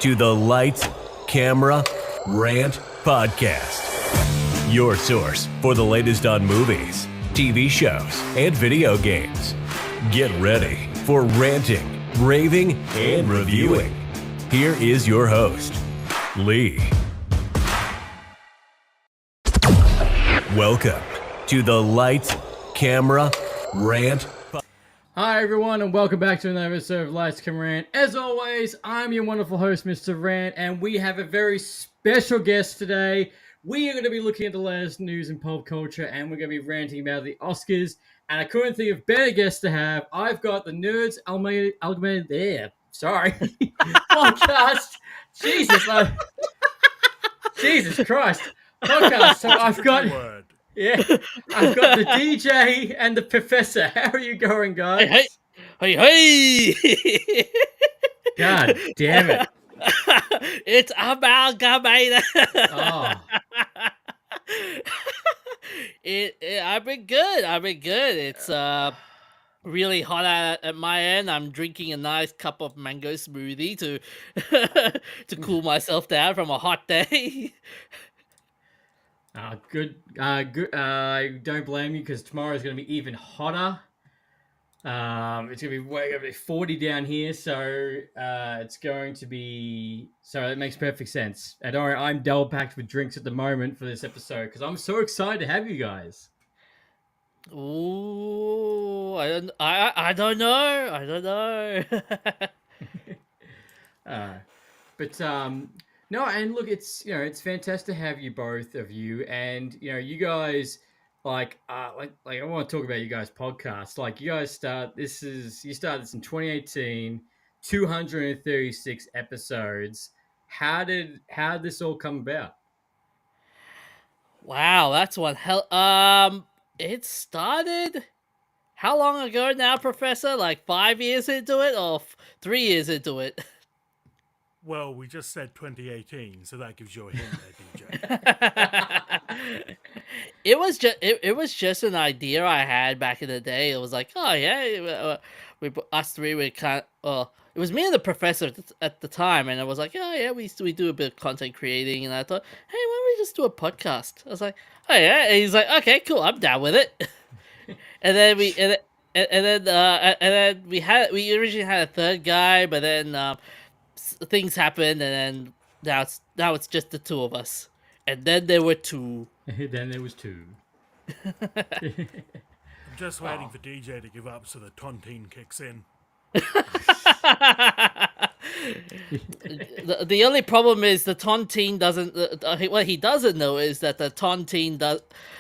to the Lights, Camera, Rant Podcast. Your source for the latest on movies, TV shows, and video games. Get ready for ranting, raving, and reviewing. Here is your host, Lee. Welcome to the Lights, Camera, Rant. Hi everyone, and welcome back to another episode of Lights, Camera, Rant. As always, I'm your wonderful host, Mr. Rant, and we have a very special guest today. We are going to be looking at the latest news in pop culture, and we're going to be ranting about the Oscars. And I couldn't think of better guests to have. I've got the Nerds Amalgamated Podcast. Jesus Christ, podcast. So I've got the DJ and the Professor. How are you going, guys? Hey! God damn it! It's amalgamated. Oh. I've been good. It's really hot at my end. I'm drinking a nice cup of mango smoothie to cool myself down from a hot day. Good. I don't blame you because tomorrow is going to be even hotter. It's going to be 40 down here, so it's going to be. So it makes perfect sense. And don't worry, I'm double packed with drinks at the moment for this episode because I'm so excited to have you guys. Ooh, I don't know. No, and look, it's fantastic to have you both of you, and you guys like I want to talk about you guys' podcast. Like you guys started this in 2018, 236 episodes. How did this all come about? Wow, that's one hell. It started how long ago now, Professor? Like 5 years into it, or 3 years into it? Well, we just said 2018, so that gives you a hint there, DJ. It was just an idea I had back in the day. It was like, oh yeah, us three were kind of, it was me and the Professor at the time, and I was like, oh yeah, we do a bit of content creating, and I thought, hey, why don't we just do a podcast? I was like, oh yeah, and he's like, okay, cool, I'm down with it. And then we originally had a third guy, but then things happened, and then now it's just the two of us, and then there were two. Then there was two. I'm just waiting for DJ to give up so the tontine kicks in. The only problem is the tontine doesn't. What he doesn't know is that the tontine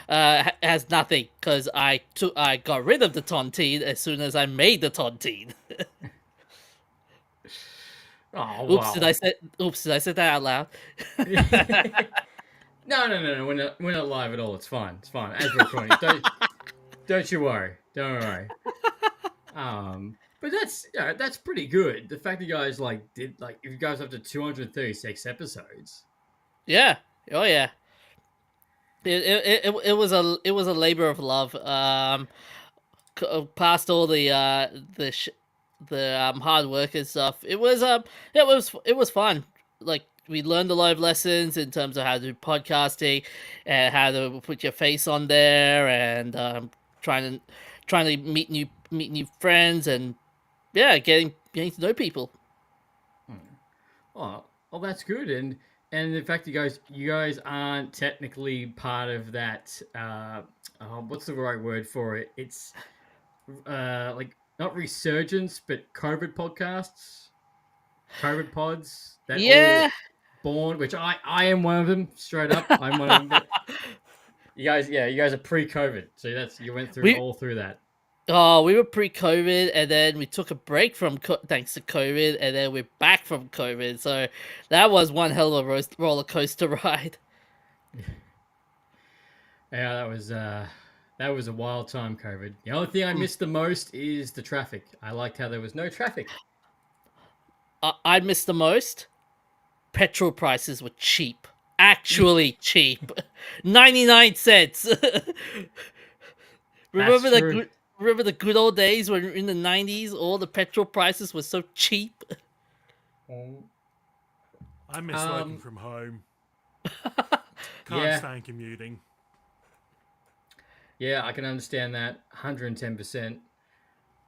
has nothing, because I got rid of the tontine as soon as I made the tontine. Oh, Oops! wow. Did I say that out loud? No. We're not live at all. It's fine. As we're recording, don't you worry. Don't worry. But that's pretty good. The fact that you guys did if you guys up to 236 episodes. Yeah. Oh yeah. It was a labor of love. Past all the hard work and stuff. It was fun. Like, we learned a lot of lessons in terms of how to do podcasting and how to put your face on there, and trying to meet new friends, and getting to know people. Oh, well, that's good. And the fact you guys aren't technically part of that. What's the right word for it? It's not resurgence, but COVID podcasts, COVID pods. All born, which I am one of them. Straight up, I'm one of them. You guys are pre-COVID, so you went through through that. Oh, we were pre-COVID, and then we took a break from thanks to COVID, and then we're back from COVID. So that was one hell of a roller coaster ride. Yeah, that was a wild time, COVID. The only thing I missed the most is the traffic. I liked how there was no traffic. I missed the most. Petrol prices were cheap. Actually cheap. 99 cents. Remember the good old days when in the 90s all the petrol prices were so cheap? I miss working from home. Can't Yeah. stand commuting. Yeah, I can understand that 110%.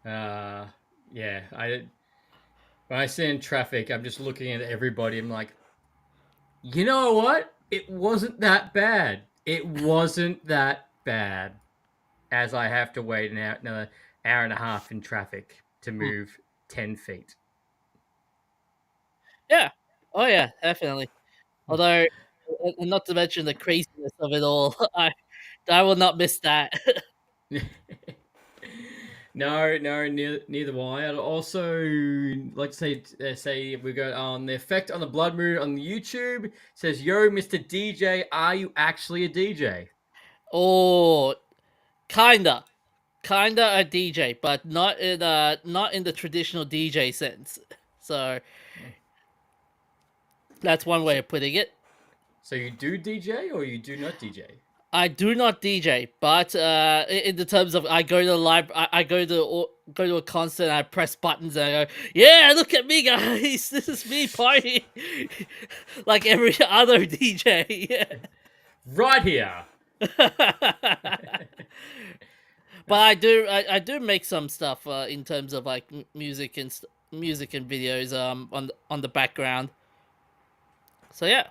Yeah, when I see in traffic, I'm just looking at everybody. I'm like, you know what? It wasn't that bad. It wasn't that bad. As I have to wait another hour and a half in traffic to move 10 feet. Yeah. Oh yeah, definitely. Although, and not to mention the craziness of it all, I will not miss that. No, neither will I. I'd also like to say we got on the effect on the blood moon on the YouTube. It says, "Yo, Mr. DJ, are you actually a DJ?" Oh, kinda, kinda a DJ, but not in the traditional DJ sense. So that's one way So, of putting it. so you do DJ or you do not DJ? I do not DJ, but in the terms of I go to the library, I go to a concert, and I press buttons, and I go, "Yeah, look at me, guys! This is me partying," like every other DJ. Right here. But I do make some stuff in terms of like music and music and videos on the background. So yeah.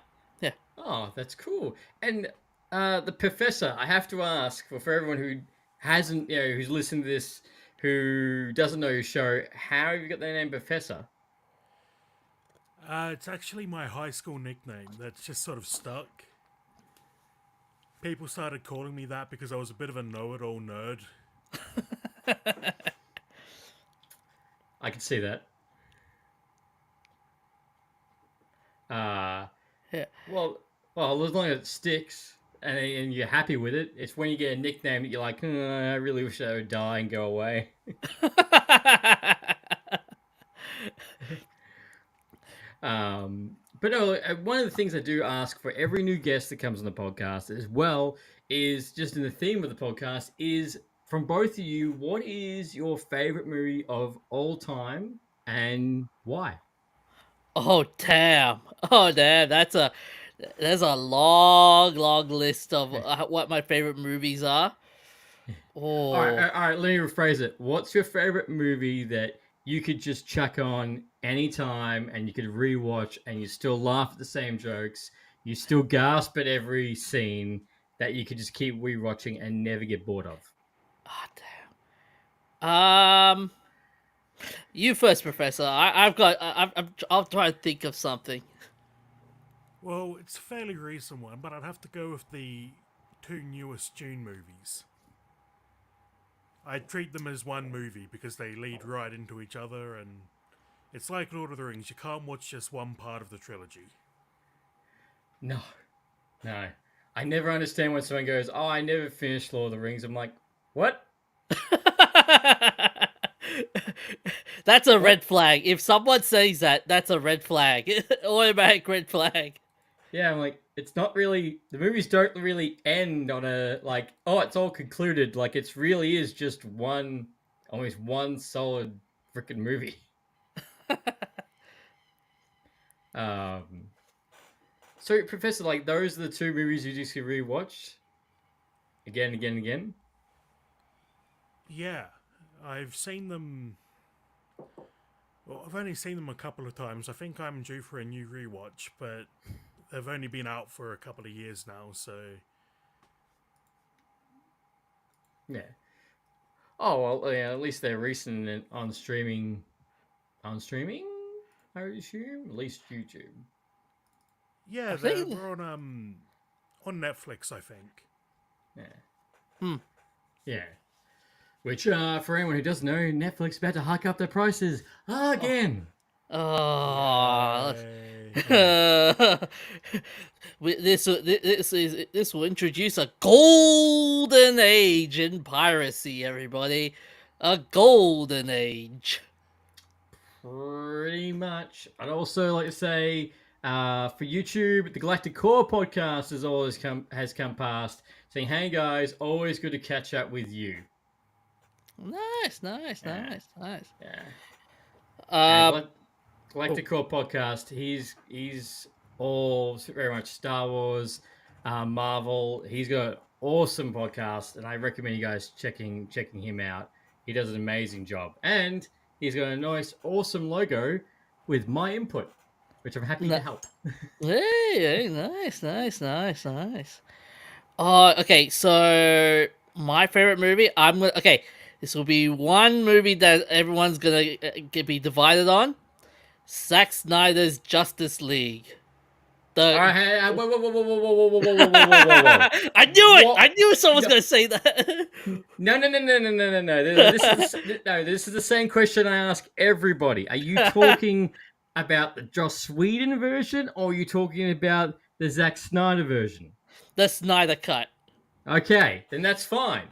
Oh, that's cool. And the professor, I have to ask for everyone who hasn't, who's listened to this, who doesn't know your show, how have you got the name Professor? It's actually my high school nickname that's just sort of stuck. People started calling me that because I was a bit of a know-it-all nerd. I can see that. Yeah. Well, as long as it sticks and you're happy with it, it's when you get a nickname that you're like, I really wish I would die and go away. But no, one of the things I do ask for every new guest that comes on the podcast as well is just in the theme of the podcast is from both of you, what is your favorite movie of all time and why? Oh damn! Oh damn! There's a long list of what my favorite movies are. Oh, All right. Let me rephrase it. What's your favorite movie that you could just chuck on anytime and you could rewatch and you still laugh at the same jokes, you still gasp at every scene that you could just keep rewatching and never get bored of? damn. You first, Professor. I'll try to think of something. Well, it's a fairly recent one, but I'd have to go with the two newest Dune movies. I treat them as one movie because they lead right into each other, and it's like Lord of the Rings. You can't watch just one part of the trilogy. No. I never understand when someone goes, "Oh, I never finished Lord of the Rings." I'm like, what? That's a red flag. If someone says that, that's a red flag. Automatic red flag. Yeah, I'm like, it's not really, the movies don't really end on a, like, oh, it's all concluded. Like, it's really is just almost one solid freaking movie. So, Professor, like, those are the two movies you just rewatch again, again, again? Yeah, I've seen them. Well, I've only seen them a couple of times. I think I'm due for a new rewatch, but they've only been out for a couple of years now, so. Yeah. Oh, well, yeah, at least they're recent and on streaming. On streaming, I would assume? At least YouTube. Yeah, think- they're on Netflix, I think. Yeah. Yeah. Which, for anyone who doesn't know, Netflix is about to hike up their prices again. Oh. Yay. This will introduce a golden age in piracy, everybody. A golden age. Pretty much. I'd also like to say, for YouTube, the Galactic Core podcast has come past, saying, "Hey guys, always good to catch up with you." Nice. Yeah. Yeah. And Galactic Core podcast. He's all very much Star Wars, Marvel. He's got an awesome podcast, and I recommend you guys checking him out. He does an amazing job, and he's got a nice, awesome logo with my input, which I'm happy to help. Hey, nice. Oh, okay. So my favorite movie. Okay. This will be one movie that everyone's gonna be divided on. Zack Snyder's Justice League. All The right, hey, whoa, whoa, whoa, whoa, whoa, whoa, whoa, whoa, whoa, whoa, whoa. I knew it. What? I knew someone's No. gonna say that. No. This is the same question I ask everybody. Are you talking about the Joss Whedon version, or are you talking about the Zack Snyder version? The Snyder cut. Okay, then that's fine.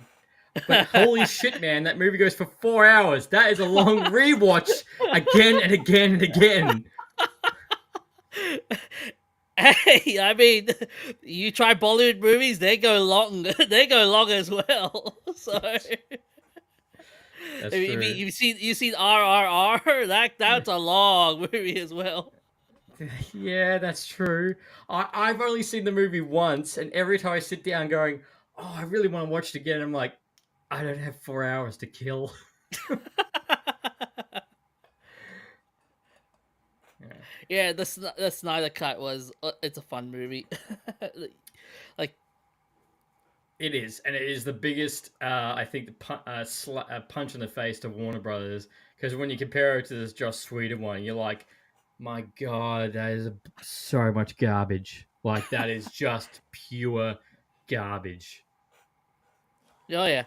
But holy shit, man, that movie goes for 4 hours. That is a long rewatch again and again and again. Hey, I mean, you try Bollywood movies, they go long. They go long as well. So, That's I mean, true. you've seen RRR. That's a long movie as well. Yeah, that's true. I've only seen the movie once, and every time I sit down going, oh, I really want to watch it again, I'm like, I don't have 4 hours to kill. Yeah, the Snyder cut was it's a fun movie. Like It is, and it is the biggest, I think, punch in the face to Warner Brothers, because when you compare it to this Joss Whedon one, you're like, my God, that is so much garbage. Like, that is just pure garbage. oh yeah.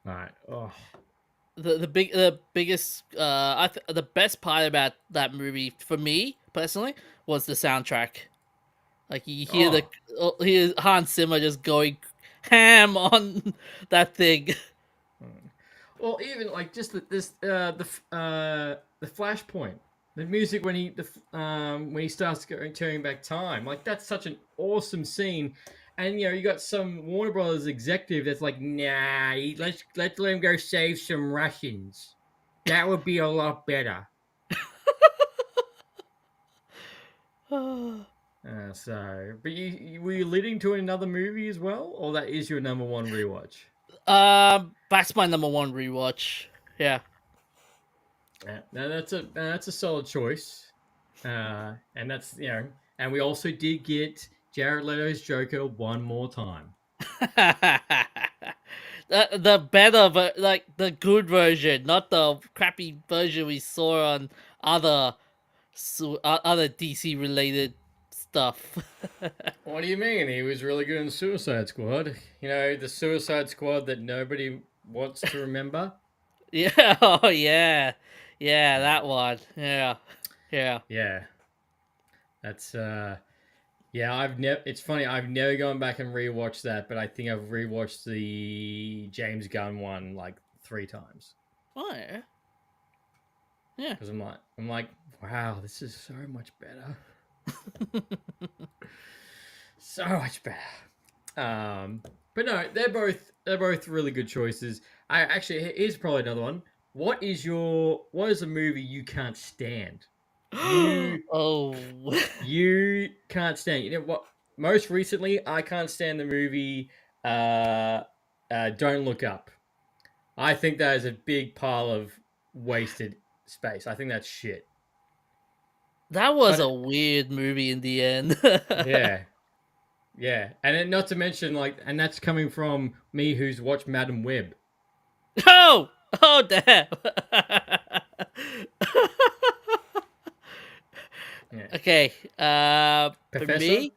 All right. Oh. The biggest the best part about that movie for me personally was the soundtrack. Like you hear Hans Zimmer just going ham on that thing. Well, even like just the flashpoint, the music when he starts turning back time, like that's such an awesome scene. And you got some Warner Brothers executive that's like, nah, let's let him go save some Russians. That would be a lot better. So, but were you leading to another movie as well, or that is your number one rewatch? That's my number one rewatch. Yeah. Now that's a solid choice, and that's and we also did get Jared Leto's Joker one more time. the better, but like the good version, not the crappy version we saw on other DC related stuff. What do you mean? He was really good in Suicide Squad. The Suicide Squad that nobody wants to remember. Yeah, oh yeah, that one. Yeah. Yeah. That's yeah. It's funny. I've never gone back and rewatched that, but I think I've rewatched the James Gunn one like 3 times. Oh yeah. Yeah. Because I'm like, wow, this is so much better. So much better. But no, they're both really good choices. Here's probably another one. What is a movie you can't stand? You can't stand. You know what? Most recently, I can't stand the movie Don't Look Up. I think that is a big pile of wasted space. I think that's shit. That was a weird movie in the end. Yeah, and then not to mention and that's coming from me who's watched Madam Web. Oh damn. Yeah. Okay. Professor? For me.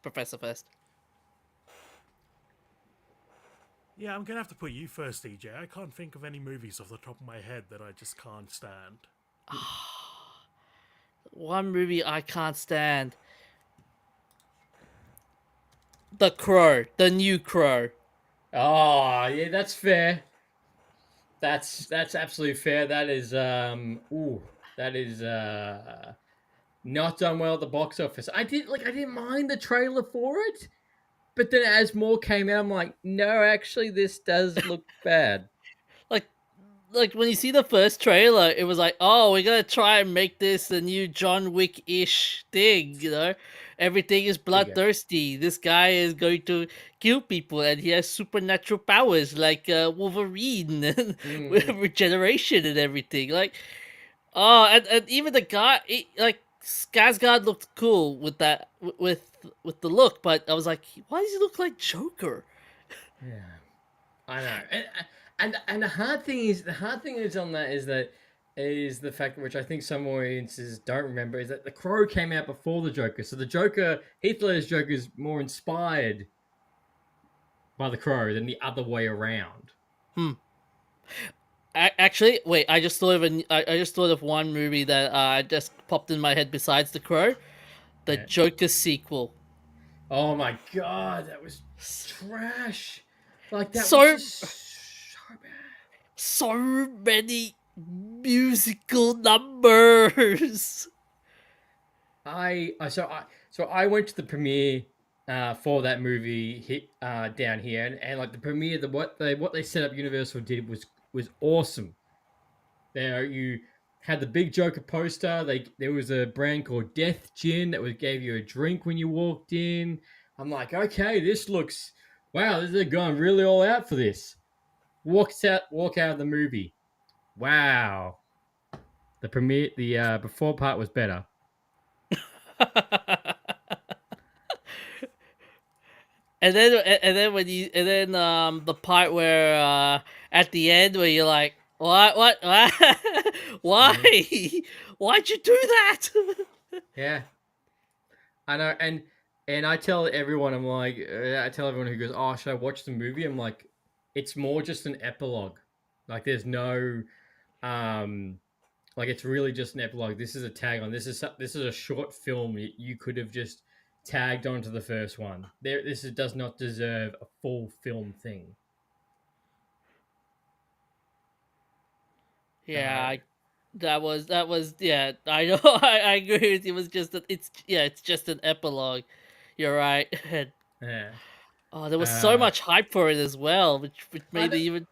Professor first. Yeah, I'm gonna have to put you first, DJ. I can't think of any movies off the top of my head that I just can't stand. One movie I can't stand. The Crow, the new Crow. Oh, yeah, that's fair. That's absolutely fair. That is not done well at the box office. I didn't mind the trailer for it, but then as more came out, I'm like, no, actually, this does look bad. Like like when you see the first trailer, it was like, oh, we're gonna try and make this a new John Wick-ish thing, you know? Everything is bloodthirsty. This guy is going to kill people, and he has supernatural powers like Wolverine with regeneration and everything. Like, oh, and even the guy, like Skarsgård looked cool with that, with the look, but I was like, why does he look like Joker? Yeah, I know, and the hard thing is on that is the fact which I think some audiences don't remember is that The Crow came out before the Joker, so the Joker, Heath Ledger's Joker, is more inspired by The Crow than the other way around. Actually, wait, I just thought of one movie that just popped in my head besides The Crow, the Joker sequel. Oh my god, that was trash! Like that So- was just so bad. So many musical numbers. So I went to the premiere for that movie down here, and like the premiere, what they set up Universal did was awesome. There you had the big Joker poster. There was a brand called Death Gin that gave you a drink when you walked in. I'm like, okay, this looks wow. They're going really all out for this. Walk out of the movie. Wow. The before part was better. And then the part where at the end where you're like, what why why'd you do that? Yeah, I know, and I tell everyone, I'm like, I tell everyone who goes, "Oh, should I watch the movie?" I'm like, it's more just an epilogue. Like, there's no, like it's really just an epilogue. This is a tag on. This is a short film. You could have just tagged onto the first one. Does not deserve a full film thing. Yeah, that was yeah. I know. I agree with you. It was just that it's just an epilogue. You're right. Yeah. Oh, there was so much hype for it as well, which made it even.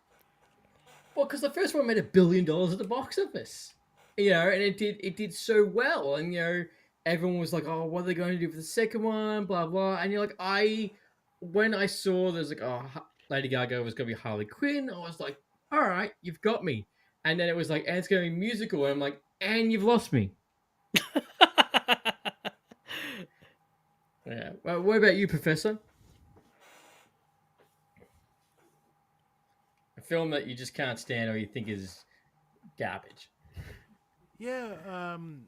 Well, because the first one made $1 billion at the box office, you know, and it did so well, and you know, everyone was like, "Oh, what are they going to do for the second one?" Blah blah, and you're like, when I saw there's like, "Oh, Lady Gaga was going to be Harley Quinn," I was like, "All right, you've got me," and then it was like, "And it's going to be musical," and I'm like, "And you've lost me." Yeah. Well, what about you, Professor? A film that you just can't stand or you think is garbage. Yeah, I'm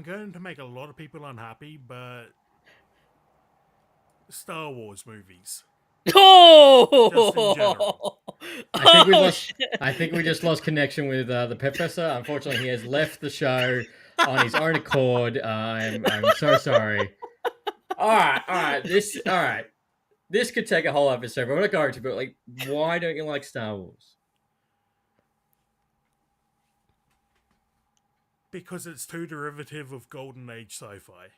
going to make a lot of people unhappy, but Star Wars movies. Oh! Just in general. I think we just lost connection with the professor. Unfortunately, he has left the show on his own accord. I'm so sorry. All right. This could take a whole episode, but we're not going to. But like, why don't you like Star Wars? Because it's too derivative of Golden Age sci-fi.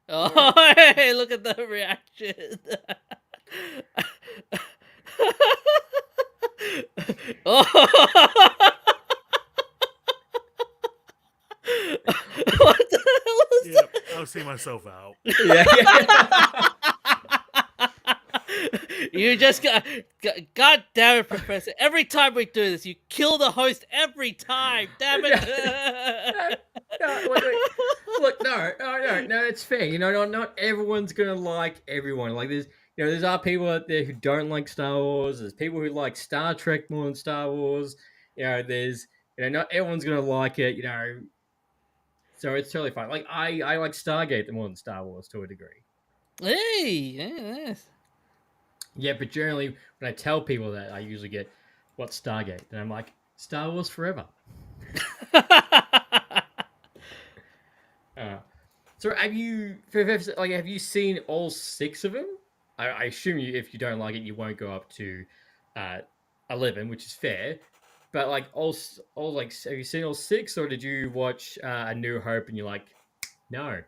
Oh, hey, look at the reaction. Oh. What the hell is Yep, I'll see myself out. Yeah. You just God damn it, Professor. Every time we do this, you kill the host every time. Damn it. Look, no, it's fair. You know, not everyone's gonna like everyone. Like there's our people out there who don't like Star Wars. There's people who like Star Trek more than Star Wars. You know, not everyone's gonna like it. You know, so it's totally fine. Like I like Stargate more than Star Wars to a degree. Hey, yes. Yeah, but generally when I tell people that, I usually get what's Stargate, and I'm like Star Wars forever. So have you seen all 6 of them? I assume if you don't like it, you won't go up to 11, which is fair. But like all like, have you seen all 6, or did you watch A New Hope and you're like, no.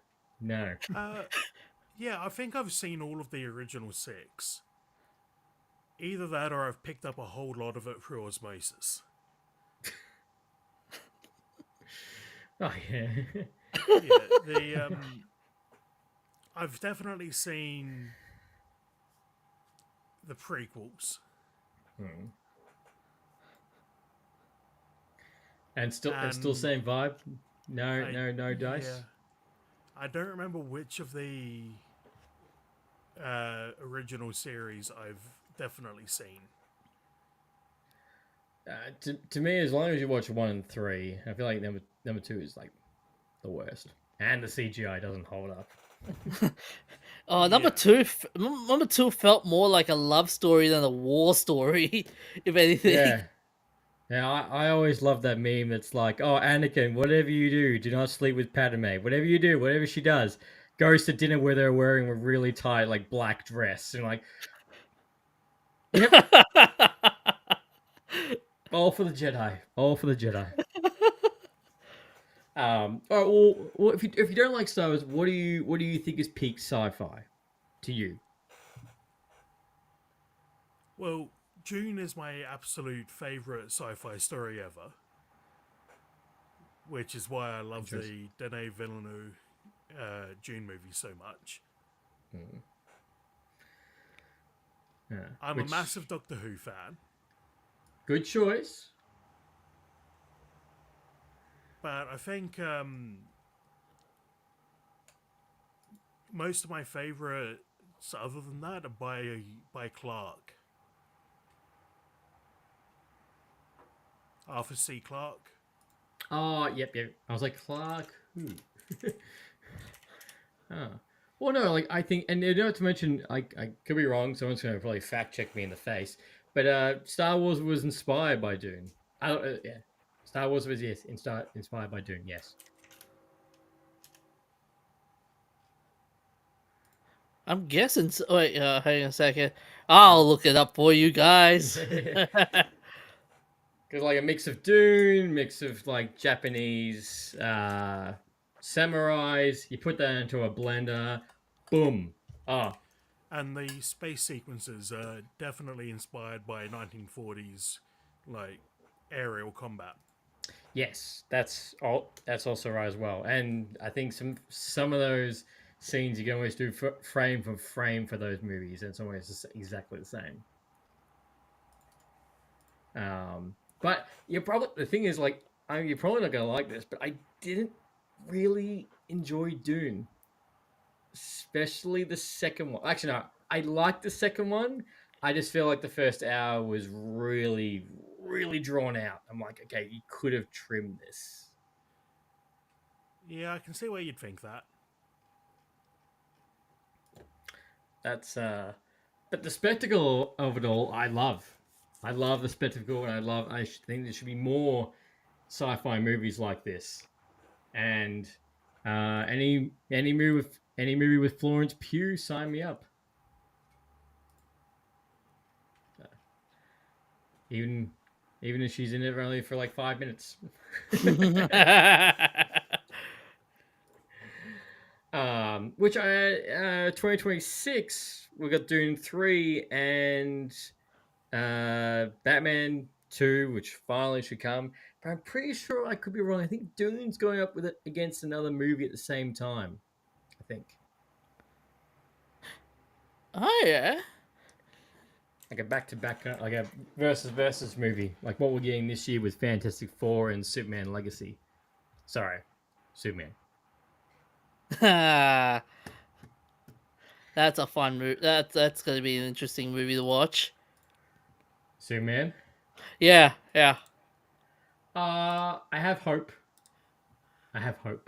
Yeah, I think I've seen all of the original 6. Either that or I've picked up a whole lot of it through osmosis. Oh yeah. Yeah, I've definitely seen the prequels. And still And same vibe. No dice. Yeah, I don't remember which of the original series I've definitely seen. To me, as long as you watch 1 and 3, I feel like number 2 is like the worst, and the CGI doesn't hold up. Oh, number Yeah. number two felt more like a love story than a war story, if anything. Yeah. Yeah, I always love that meme that's like, oh, Anakin, whatever you do not sleep with Padme. Whatever you do, whatever she does, goes to dinner with her wearing a really tight, like, black dress. And like, yep, all for the Jedi. All for the Jedi. All right, well, if you don't like Star Wars, what do you think is peak sci-fi to you? Well, Dune is my absolute favourite sci-fi story ever, which is why I love the Denis Villeneuve Dune movie so much. Yeah, I'm a massive Doctor Who fan, good choice. but I think most of my favourites, other than that, are by Clarke. Arthur C. Clarke. Oh, yep. I was like, Clark, who? Huh. Well, no, like, I think, and not to mention, I could be wrong, someone's going to probably fact check me in the face, but Star Wars was inspired by Dune. Yeah. Star Wars was, yes, inspired by Dune, yes. I'm guessing. Wait, hang on a second. I'll look it up for you guys. Because, like, a mix of Dune, mix of, like, Japanese samurais, you put that into a blender, boom. Ah. And the space sequences are definitely inspired by 1940s, like, aerial combat. Yes, that's also right as well. And I think some of those scenes you can always do frame for frame for those movies, and it's always exactly the same. But the thing is, like, you're probably not gonna like this, but I didn't really enjoy Dune, especially the second one. Actually, no, I liked the second one. I just feel like the first hour was really, really drawn out. I'm like, okay, you could have trimmed this. Yeah, I can see where you'd think that. That's but the spectacle of it all, I love. I love the spectacle, and I think there should be more sci-fi movies like this. And any movie with Florence Pugh, sign me up. Even if she's in it only for like 5 minutes. Which 2026 we got Dune 3 and Batman 2, which finally should come. But I'm pretty sure I could be wrong. I think Dune's going up with it against another movie at the same time. I think. Oh yeah. Like a back-to-back, like a versus movie, like what we're getting this year with Fantastic Four and Superman Legacy. Sorry, Superman. That's a fun movie. That's going to be an interesting movie to watch. Superman. Yeah. I have hope. What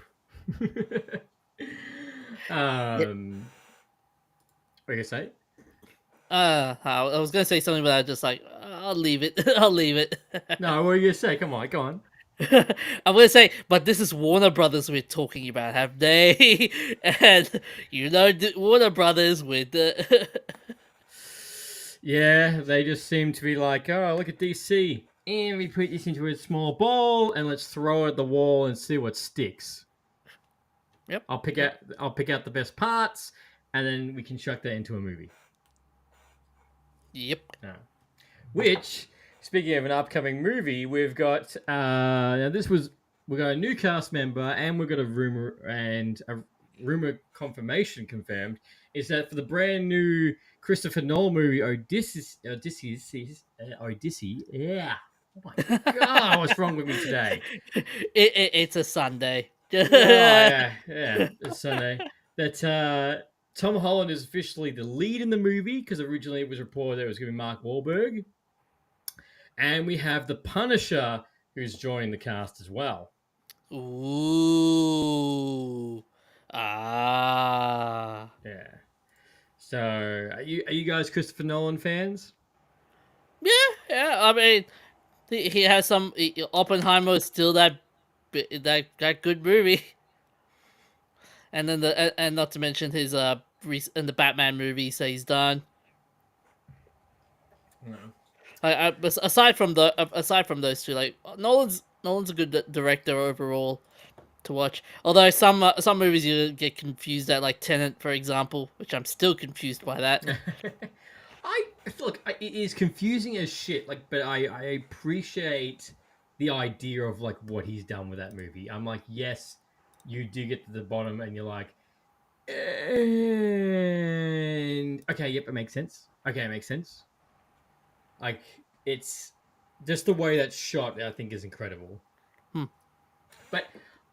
are you gonna say? I was going to say something, but I just like, I'll leave it. I'll leave it. No, what are you gonna say? Come on, go on. I'm gonna say, but this is Warner Brothers we're talking about, have they? And Warner Brothers with the. Yeah, they just seem to be like, oh, look at DC, and we put this into a small bowl, and let's throw it at the wall and see what sticks. Yep. I'll pick out the best parts, and then we can chuck that into a movie. Yep. Which, speaking of an upcoming movie, we've got now we got a new cast member, and we've got a rumor confirmation confirmed is that for the brand new Christopher Nolan movie Odyssey. Yeah. Oh my god, what's wrong with me today? It's a Sunday. Yeah, it's Sunday. That Tom Holland is officially the lead in the movie because originally it was reported that it was going to be Mark Wahlberg. And we have the Punisher who's joining the cast as well. Ooh. Ah. Yeah. So, are you guys Christopher Nolan fans? Yeah. I mean, he has some. Oppenheimer is still that good movie. And then and not to mention his in the Batman movies that he's done. No. Aside from those two, like Nolan's a good director overall to watch. Although some movies you get confused at, like Tenet, for example, which I'm still confused by that. It is confusing as shit. Like, but I appreciate the idea of like what he's done with that movie. I'm like, yes, you do get to the bottom, and you're like, and okay, yep, it makes sense. Okay, it makes sense. Like, it's just the way that's shot, I think, is incredible. But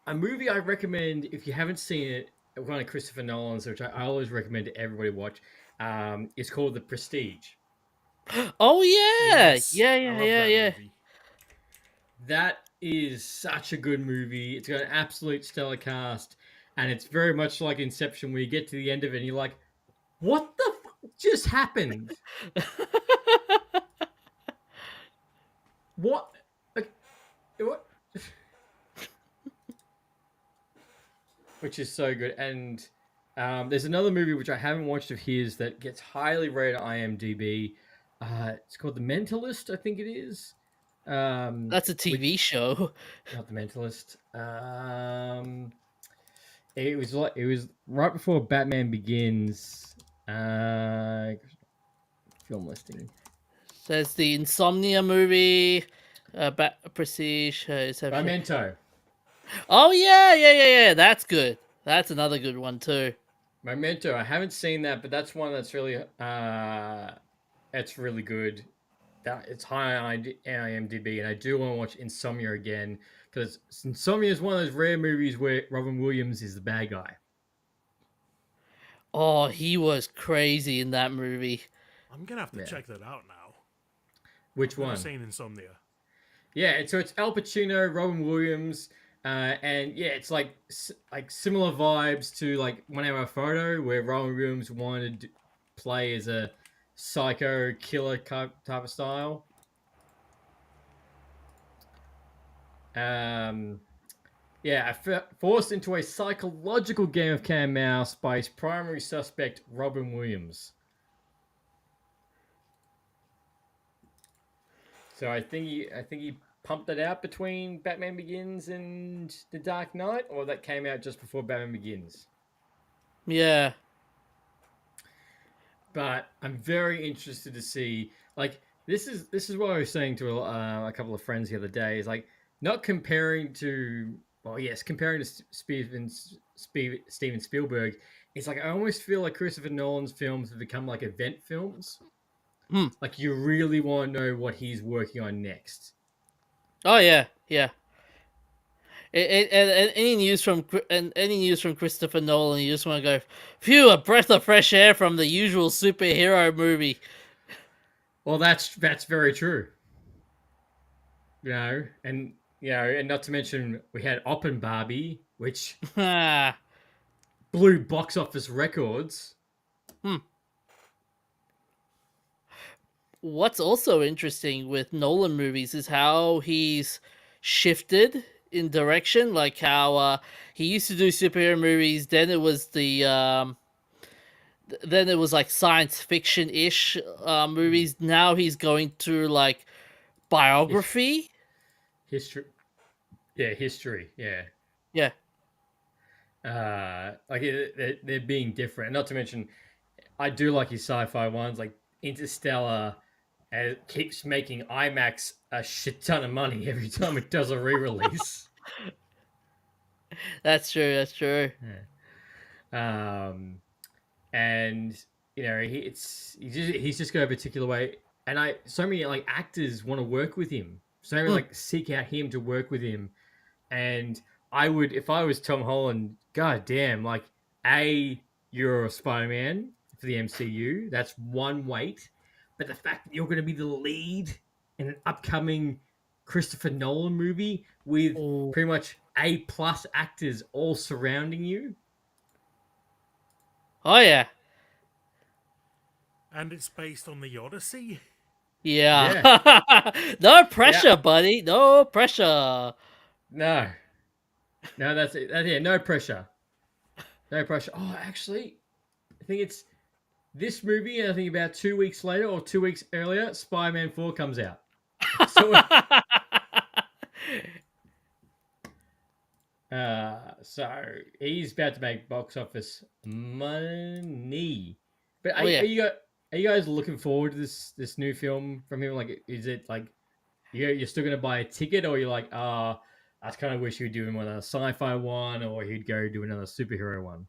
a movie I recommend, if you haven't seen it, one of Christopher Nolan's, which I always recommend to everybody watch, is called The Prestige. Oh yeah, Yes, yeah. movie. That is such a good movie. It's got an absolute stellar cast, and it's very much like Inception, where you get to the end of it and you're like, what the fuck just happened? What? Like, what? Which is so good. And there's another movie which I haven't watched of his that gets highly rated on IMDb. It's called The Mentalist, I think it is. That's a TV show. Not The Mentalist. It was right before Batman Begins. Film listing. There's the Insomnia movie, Prestige. Memento. Oh yeah. That's good. That's another good one too. Memento. I haven't seen that, but that's one that's really good. It's high on IMDb, and I do want to watch Insomnia again because Insomnia is one of those rare movies where Robin Williams is the bad guy. Oh, he was crazy in that movie. I'm gonna have to check that out now. Which I've never one? seen Insomnia. Yeah, and so it's Al Pacino, Robin Williams, and yeah, it's like similar vibes to like 1 Hour Photo, where Robin Williams wanted to play as a psycho killer type of style. Forced into a psychological game of cat and mouse by his primary suspect, Robin Williams. So I think he pumped it out between Batman Begins and The Dark Knight, or that came out just before Batman Begins. Yeah. But I'm very interested to see, like, this is what I was saying to a couple of friends the other day, is like, not comparing to, well, yes, comparing to Steven Spielberg. It's like I almost feel like Christopher Nolan's films have become like event films. Like, you really want to know what he's working on next. Oh yeah. And any news from Christopher Nolan, you just want to go, phew, a breath of fresh air from the usual superhero movie. Well, that's very true. And not to mention we had Barbie, which blew box office records. What's also interesting with Nolan movies is how he's shifted in direction. Like how he used to do superhero movies, then it was like science fiction ish movies. Now he's going through like biography, history. Yeah. Like they're being different. Not to mention, I do like his sci-fi ones. Like Interstellar keeps making IMAX a shit ton of money every time it does a re-release. That's true. That's true. And he's just got a particular way, and so many like actors want to work with him, so many like seek out him to work with him, and I would, if I was Tom Holland, god damn, like you're a Spider-Man for the MCU, that's one weight, but the fact that you're going to be the lead in an upcoming Christopher Nolan movie with pretty much A+ actors all surrounding you. Oh yeah. And it's based on the Odyssey? Yeah. No pressure, buddy. No pressure. No, that's it. No pressure. No pressure. Oh, actually, I think it's this movie, and I think about 2 weeks later or 2 weeks earlier, Spider-Man 4 comes out. So he's about to make box office money. But are you guys looking forward to this new film from him? Like, is it like you're still gonna buy a ticket, or you're like, I kind of wish he would do another sci-fi one, or he'd go do another superhero one?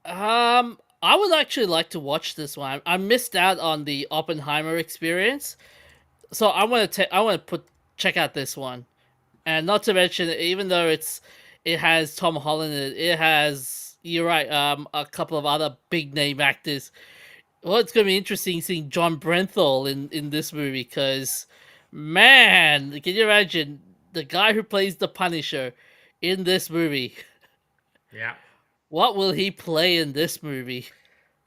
I would actually like to watch this one. I missed out on the Oppenheimer experience, so I want to check out this one. And not to mention, even though it has Tom Holland in it, it has, you're right, a couple of other big name actors. Well, it's gonna be interesting seeing John Brenthal in this movie, because man, can you imagine the guy who plays the Punisher in this movie? Yeah. What will he play in this movie?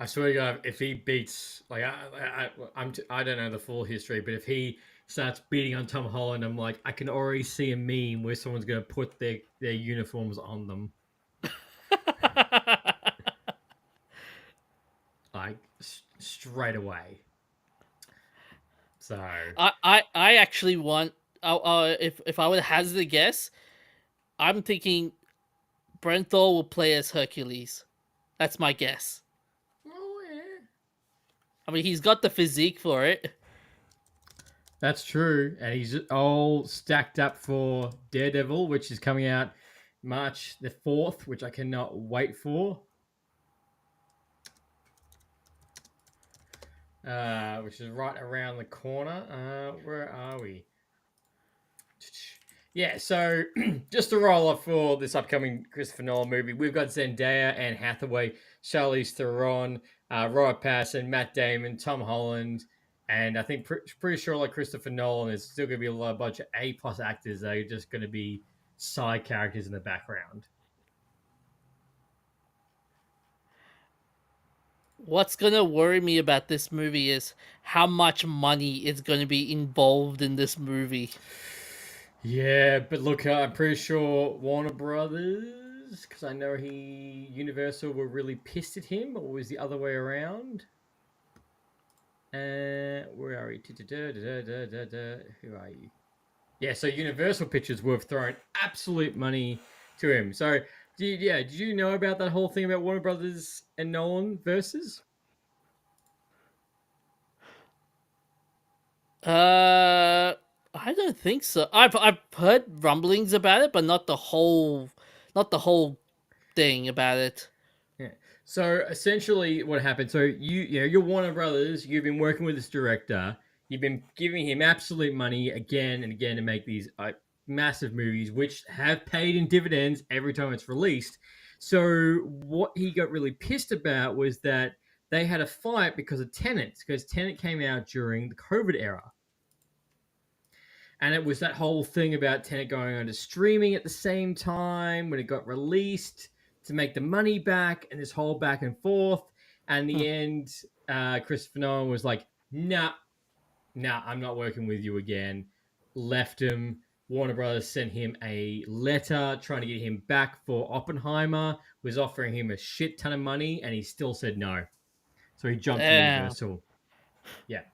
I swear to God, if he beats, like, I don't know the full history, but if he starts beating on Tom Holland, I'm like, I can already see a meme where someone's going to put their uniforms on them. Like, straight away. So. I actually want, if I would hazard a guess, I'm thinking Brenthal will play as Hercules. That's my guess. Oh, yeah. I mean, he's got the physique for it. That's true. And he's all stacked up for Daredevil, which is coming out March the 4th, which I cannot wait for. Which is right around the corner. Where are we? Yeah, so just to roll off for this upcoming Christopher Nolan movie, we've got Zendaya, Anne Hathaway, Charlize Theron, Robert Pattinson, Matt Damon, Tom Holland, and I think pretty sure like Christopher Nolan is still going to be a bunch of A+ actors that are just going to be side characters in the background. What's going to worry me about this movie is how much money is going to be involved in this movie. Yeah, but look, I'm pretty sure Warner Brothers, because I know Universal were really pissed at him, or was the other way around? Where are we? Who are you? Yeah, so Universal Pictures would have thrown absolute money to him. So, did you know about that whole thing about Warner Brothers and Nolan versus? I don't think so. I've heard rumblings about it, but not the whole thing about it. Yeah. So essentially, what happened? So you're Warner Brothers. You've been working with this director. You've been giving him absolute money again and again to make these massive movies, which have paid in dividends every time it's released. So what he got really pissed about was that they had a fight because of Tenet, because Tenet came out during the COVID era. And it was that whole thing about Tenet going on to streaming at the same time when it got released to make the money back, and this whole back and forth. And in the end, Christopher Nolan was like, nah, I'm not working with you again. Left him. Warner Brothers sent him a letter trying to get him back for Oppenheimer, was offering him a shit ton of money, and he still said no. So he jumped to Universal. Yeah.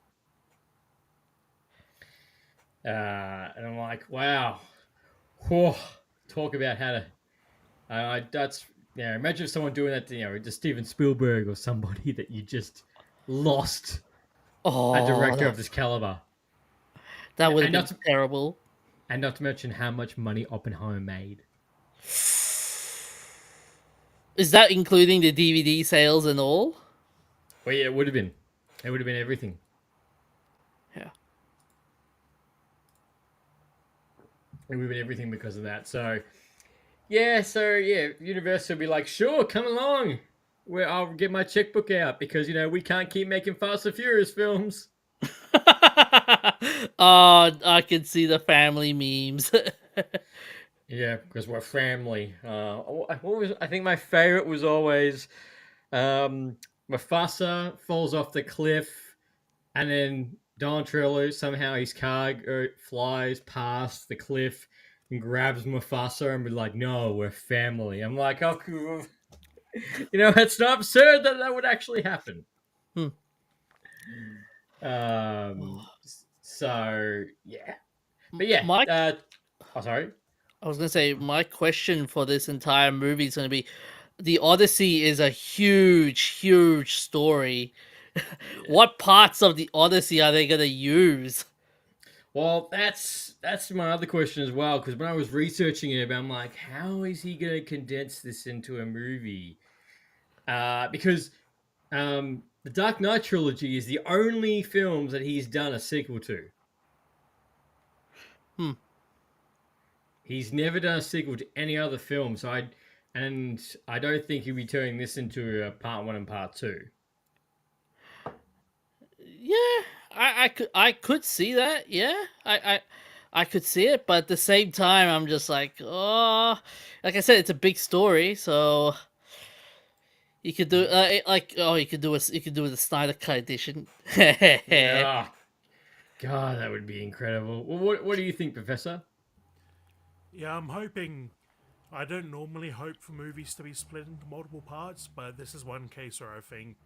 And I'm like, wow. Whew, talk about how to... Yeah, imagine if someone doing that to Steven Spielberg or somebody that you just lost a Oh, director of this caliber. that would have And been not to, terrible. and not to mention how much money Oppenheimer made. Is that including the DVD sales and all? Well, yeah, it would have been. It would have been everything. Yeah. It would have been everything because of that. So Universal will be like, sure, come along. Where I'll get my checkbook out because we can't keep making Fast and Furious films. Oh, I can see the family memes. Yeah, because we're family. I think my favorite was always Mufasa falls off the cliff, and then Don Trillo somehow his car flies past the cliff and grabs Mufasa and be like, "No, we're family." I'm like, "Oh, cool." It's not absurd that would actually happen. Hmm. So yeah, but yeah. Mike, Sorry. I was gonna say my question for this entire movie is gonna be: the Odyssey is a huge, huge story. What parts of the Odyssey are they gonna use? Well, that's my other question as well. Because when I was researching it, I'm like, how is he going to condense this into a movie? Because the Dark Knight trilogy is the only films that he's done a sequel to. He's never done a sequel to any other film, so I don't think he'll be turning this into a part 1 and part 2. Yeah, I could see that. Yeah, I could see it, but at the same time, I'm just like, oh, like I said, it's a big story, so you could do you could do the Snyder Cut edition. Yeah. God, that would be incredible. Well, what do you think, Professor? Yeah, I'm hoping. I don't normally hope for movies to be split into multiple parts, but this is one case where I think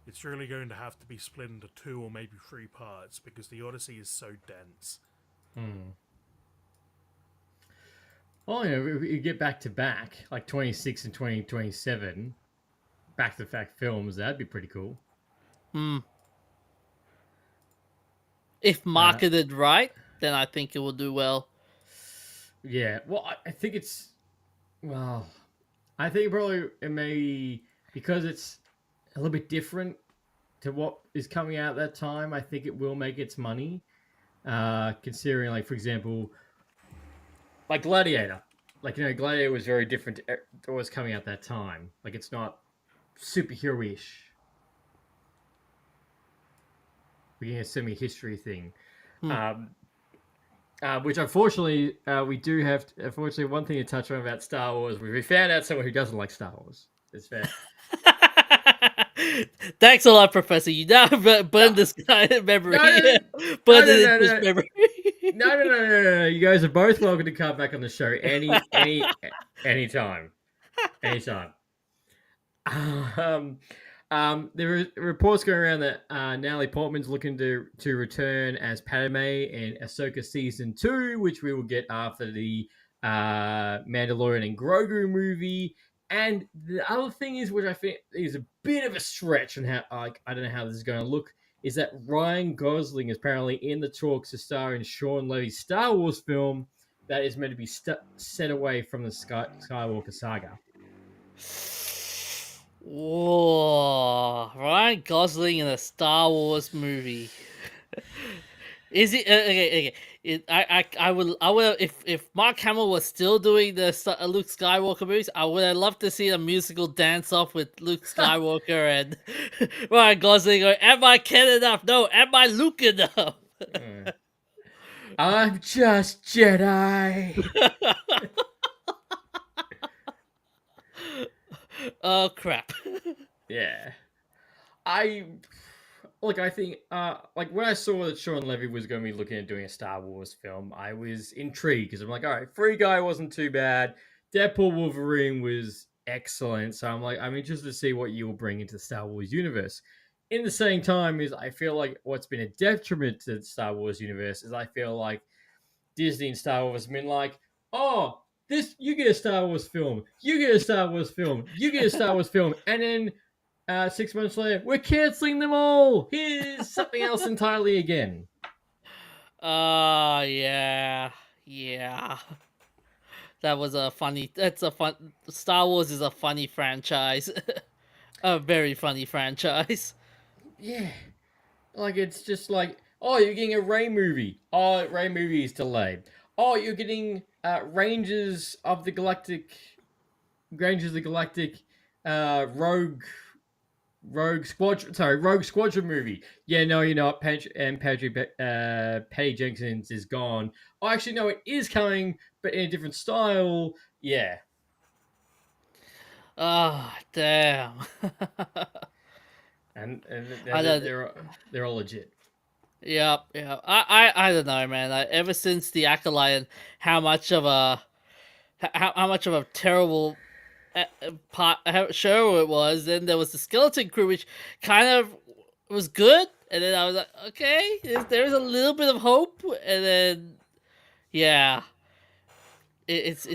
it's really going to have to be split into 2 or maybe 3 parts because the Odyssey is so dense. Well, if we get back to back, like 26 and 2027, back to back films, that'd be pretty cool. If marketed right, then I think it will do well. Yeah, well, I think I think probably it may, because it's a little bit different to what is coming out at that time, I think it will make its money. Considering, like, for example, like Gladiator. Like, Gladiator was very different to what was coming out that time. Like, it's not superhero-ish. Being a semi-history thing. Which unfortunately, we do have. Unfortunately, one thing to touch on about Star Wars, we found out someone who doesn't like Star Wars. It's fair. Thanks a lot, Professor. You now burned this guy memory. Memory. No. You guys are both welcome to come back on the show anytime. There are reports going around that Natalie Portman's looking to return as Padme in Ahsoka Season 2, which we will get after the Mandalorian and Grogu movie. And the other thing is, which I think is a bit of a stretch, and how I don't know how this is going to look, is that Ryan Gosling is apparently in the talks to star in Sean Levy's Star Wars film that is meant to be set away from the Skywalker saga. Whoa, Ryan Gosling in a Star Wars movie. Is it okay? I will if Mark Hamill was still doing the Luke Skywalker movies, I would have loved to see a musical dance off with Luke Skywalker and Ryan Gosling. Or, am I Ken enough? No, am I Luke enough? I'm just Jedi. Oh crap! Yeah, I think like when I saw that Sean Levy was going to be looking at doing a Star Wars film, I was intrigued because I'm like, all right, Free Guy wasn't too bad. Deadpool Wolverine was excellent, so I'm interested to see what you will bring into the Star Wars universe. In the same time, is I feel like what's been a detriment to the Star Wars universe is I feel like Disney and Star Wars have been like, oh, this, you get a Star Wars film, you get a Star Wars film, you get a Star Wars film, and then 6 months later, we're canceling them all. Here's something else entirely again. Yeah. That was a funny. That's a fun. Star Wars is a funny franchise, a very funny franchise. Yeah, like it's just like, oh, you're getting a Rey movie. Oh, Rey movie is delayed. Oh, you're getting Rangers of the Galactic, Rogue Squadron movie. Yeah, no, you're not. Patty Jenkins is gone. Oh, actually, no, it is coming, but in a different style. Yeah. Ah, damn. And I don't- they're all legit. Yeah. I don't know, man. Ever since the Acolyte, and how much of a terrible show it was. Then there was the Skeleton Crew, which kind of was good, and then I was like, okay, there's a little bit of hope, and then yeah, it's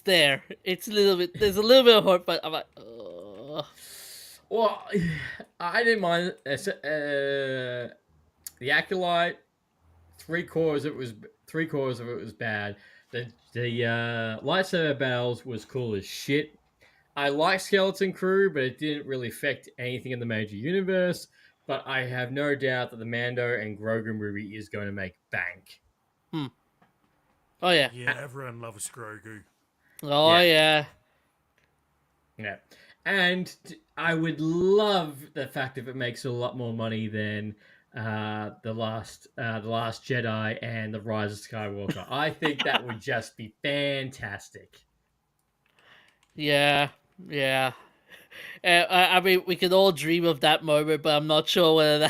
there. It's a little bit. There's a little bit of hope, but I'm like, ugh. Well, I didn't mind the Acolyte. Three quarters of it was bad. The lightsaber battles was cool as shit. I like Skeleton Crew, but it didn't really affect anything in the major universe. But I have no doubt that the Mando and Grogu movie is going to make bank. Oh yeah. Yeah, everyone loves Grogu. Oh yeah. Yeah. And I would love the fact if it makes a lot more money than the last Jedi and the Rise of Skywalker. I think that would just be fantastic. Yeah. I mean, we can all dream of that moment, but I'm not sure whether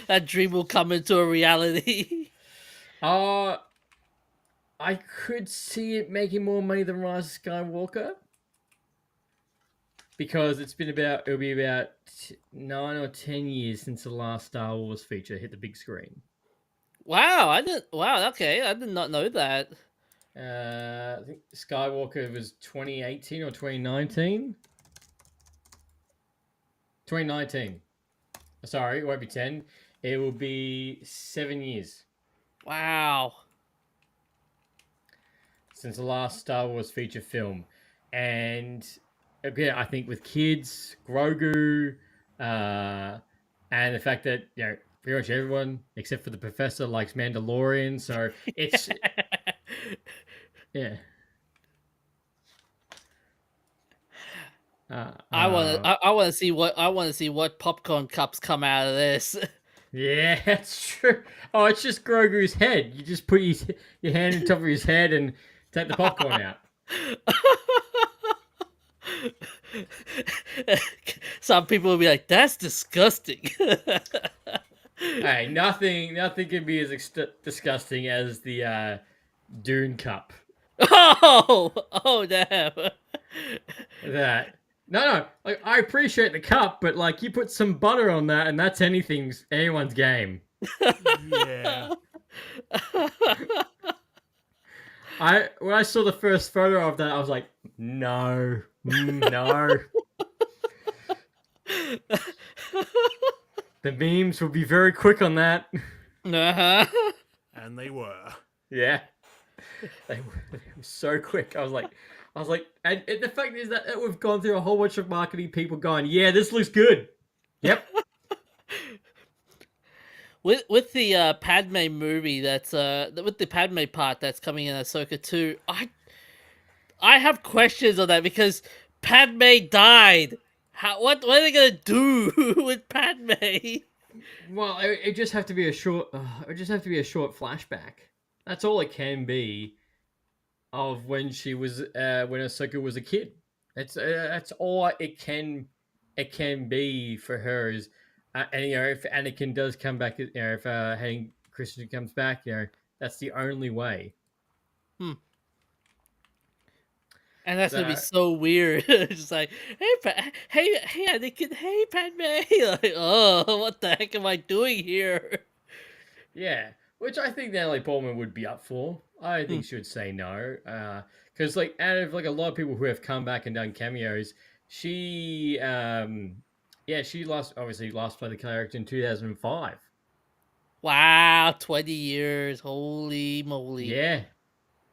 that dream will come into a reality. I could see it making more money than Rise of Skywalker. Because it'll be about 9 or 10 years since the last Star Wars feature hit the big screen. Wow, okay, I did not know that. I think Skywalker was 2018 or 2019. 2019. Sorry, it won't be 10. It will be 7 years. Wow. Since the last Star Wars feature film. And again, I think with kids, Grogu, and the fact that, pretty much everyone except for the professor likes Mandalorian, so it's yeah. I want to see what popcorn cups come out of this. Yeah, that's true. Oh, it's just Grogu's head. You just put your hand on top of his head and take the popcorn out. Some people will be like, "That's disgusting." Hey, nothing can be as disgusting as the Dune cup. Oh, damn. That. No. Like, I appreciate the cup, but like you put some butter on that, and that's anyone's game. Yeah. When I saw the first photo of that, I was like, no. The memes will be very quick on that. Uh-huh. And they were. Yeah, they were so quick. I was like, and the fact is that we've gone through a whole bunch of marketing people going, yeah, this looks good. Yep. With the Padme movie with the Padme part that's coming in Ahsoka 2, I have questions on that because Padme died. What are they gonna do with Padme? Well, it just have to be a short. It just have to be a short flashback. That's all it can be. Of when she was when Ahsoka was a kid. That's all it can be for her is, and if Anakin does come back, if Hayden Christensen comes back, that's the only way. And that's gonna be so weird. Just like, hey, Anakin, hey, Padme. Like, oh, what the heck am I doing here? Yeah. which I think Natalie Portman would be up for. I think she would say no, because like out of like a lot of people who have come back and done cameos, she she last played the character in 2005. Wow, 20 years. Holy moly. Yeah,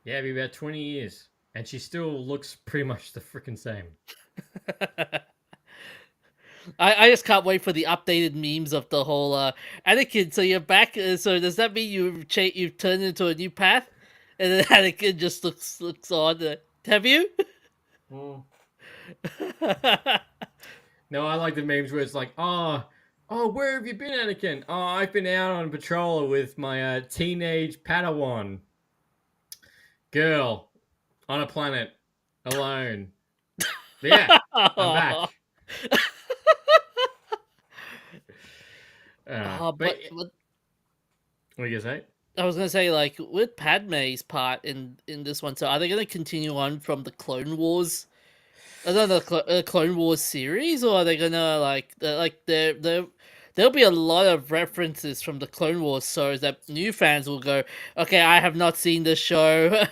it'd be about 20 years, and she still looks pretty much the freaking same. I just can't wait for the updated memes of the whole Anakin. So you're back. So does that mean you've turned into a new path? And then Anakin just looks on. Have you? No, I like the memes where it's like, oh, where have you been, Anakin? Oh, I've been out on patrol with my teenage Padawan girl on a planet alone. Yeah, I'm back. But what are you gonna say? I was gonna say, like, with Padme's part in this one, so are they gonna continue on from the Clone Wars? The Clone Wars series, or are they gonna there'll be a lot of references from the Clone Wars, so that new fans will go, okay, I have not seen this show.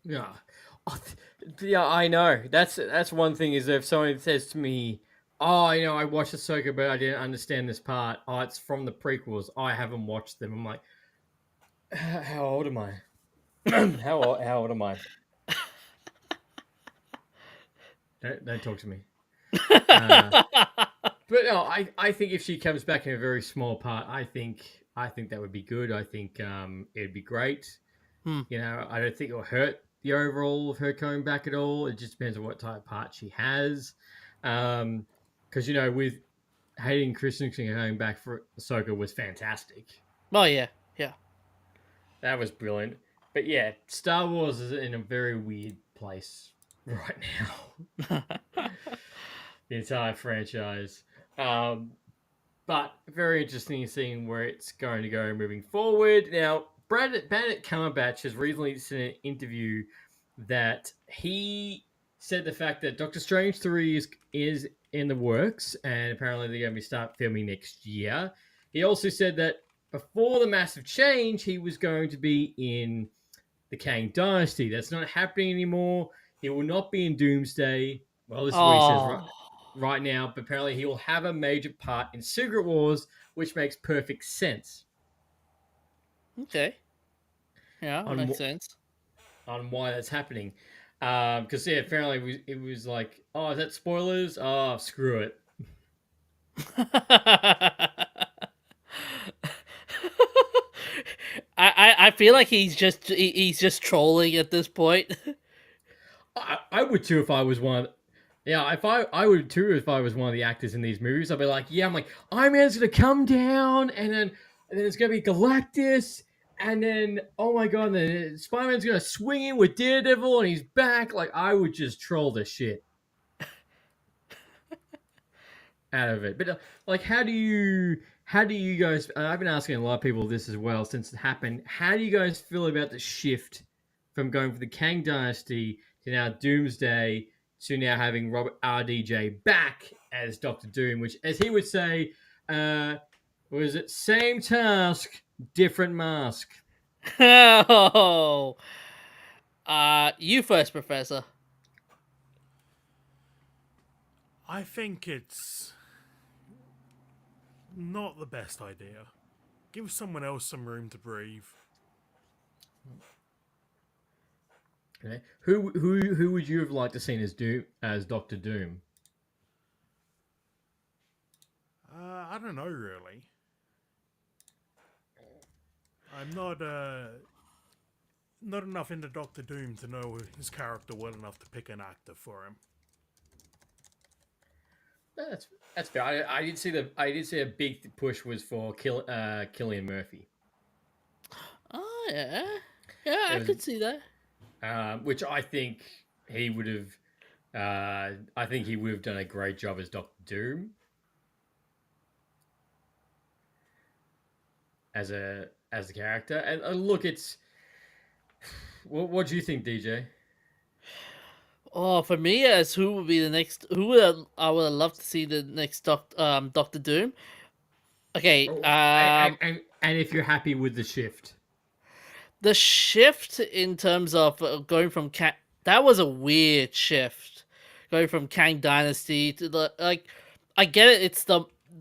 Yeah, yeah, I know. That's one thing is if someone says to me, "Oh, I watched Ahsoka, but I didn't understand this part. Oh, it's from the prequels. I haven't watched them." I'm like, how old am I? how old am I? Don't talk to me. But no, I think if she comes back in a very small part, I think that would be good. I think it'd be great. I don't think it'll hurt the overall of her coming back at all. It just depends on what type of part she has. Because with Hayden Christensen coming back for Ahsoka was fantastic. Oh yeah. That was brilliant. But yeah, Star Wars is in a very weird place right now. The entire franchise. But very interesting seeing where it's going to go moving forward. Now, Benedict Cumberbatch has recently said in an interview that he said the fact that Doctor Strange 3 is in the works, and apparently they're going to start filming next year. He also said that before the massive change, he was going to be in the Kang Dynasty. That's not happening anymore. He will not be in Doomsday. Well, this is what he says right now, but apparently he will have a major part in Secret Wars, which makes perfect sense. Okay. Yeah, that makes sense. On why that's happening. Because, apparently it was like, oh, is that spoilers? Oh, screw it. I feel like he's just trolling at this point. I would too if I was one. I would too if I was one of the actors in these movies. I'd be like, I'm like, Iron Man's gonna come down, and then it's gonna be Galactus, and then oh my god, and then Spider-Man's gonna swing in with Daredevil, and he's back. Like I would just troll the shit out of it. But like, how do you guys? I've been asking a lot of people this as well since it happened. How do you guys feel about the shift from going for the Kang Dynasty to now Doomsday to now having Robert RDJ back as Doctor Doom, which, as he would say, was it same task, different mask? Oh, you first, Professor. I think it's not the best idea. Give someone else some room to breathe. Okay. Who would you have liked to seen as Doctor Doom? I don't know really. I'm not enough into Doctor Doom to know his character well enough to pick an actor for him. That's fair. I did see a big push was for Cillian Murphy. Oh yeah, I could see that. Which I think he would have. I think he would have done a great job as Doctor Doom. As a character, and look, it's. What do you think, DJ? Oh, for me, as who would be the next? I would have loved to see the next Doctor Doom. Okay. And if you're happy with the shift. the shift in terms of going from that was a weird shift, going from Kang Dynasty to the I get it. It's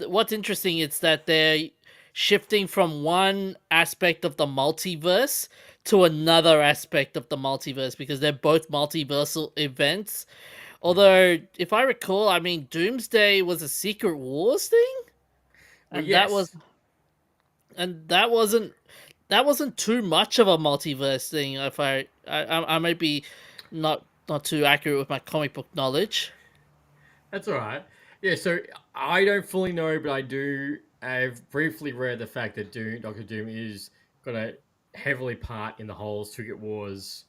what's interesting is that they're shifting from one aspect of the multiverse to another aspect of the multiverse because they're both multiversal events. Although, if I recall, I mean, Doomsday was a Secret Wars thing, and yes. that wasn't too much of a multiverse thing. If I might be not too accurate with my comic book knowledge. That's all right. Yeah, so I don't fully know, but I've briefly read the fact that Doctor Doom is going to heavily part in the whole Secret Wars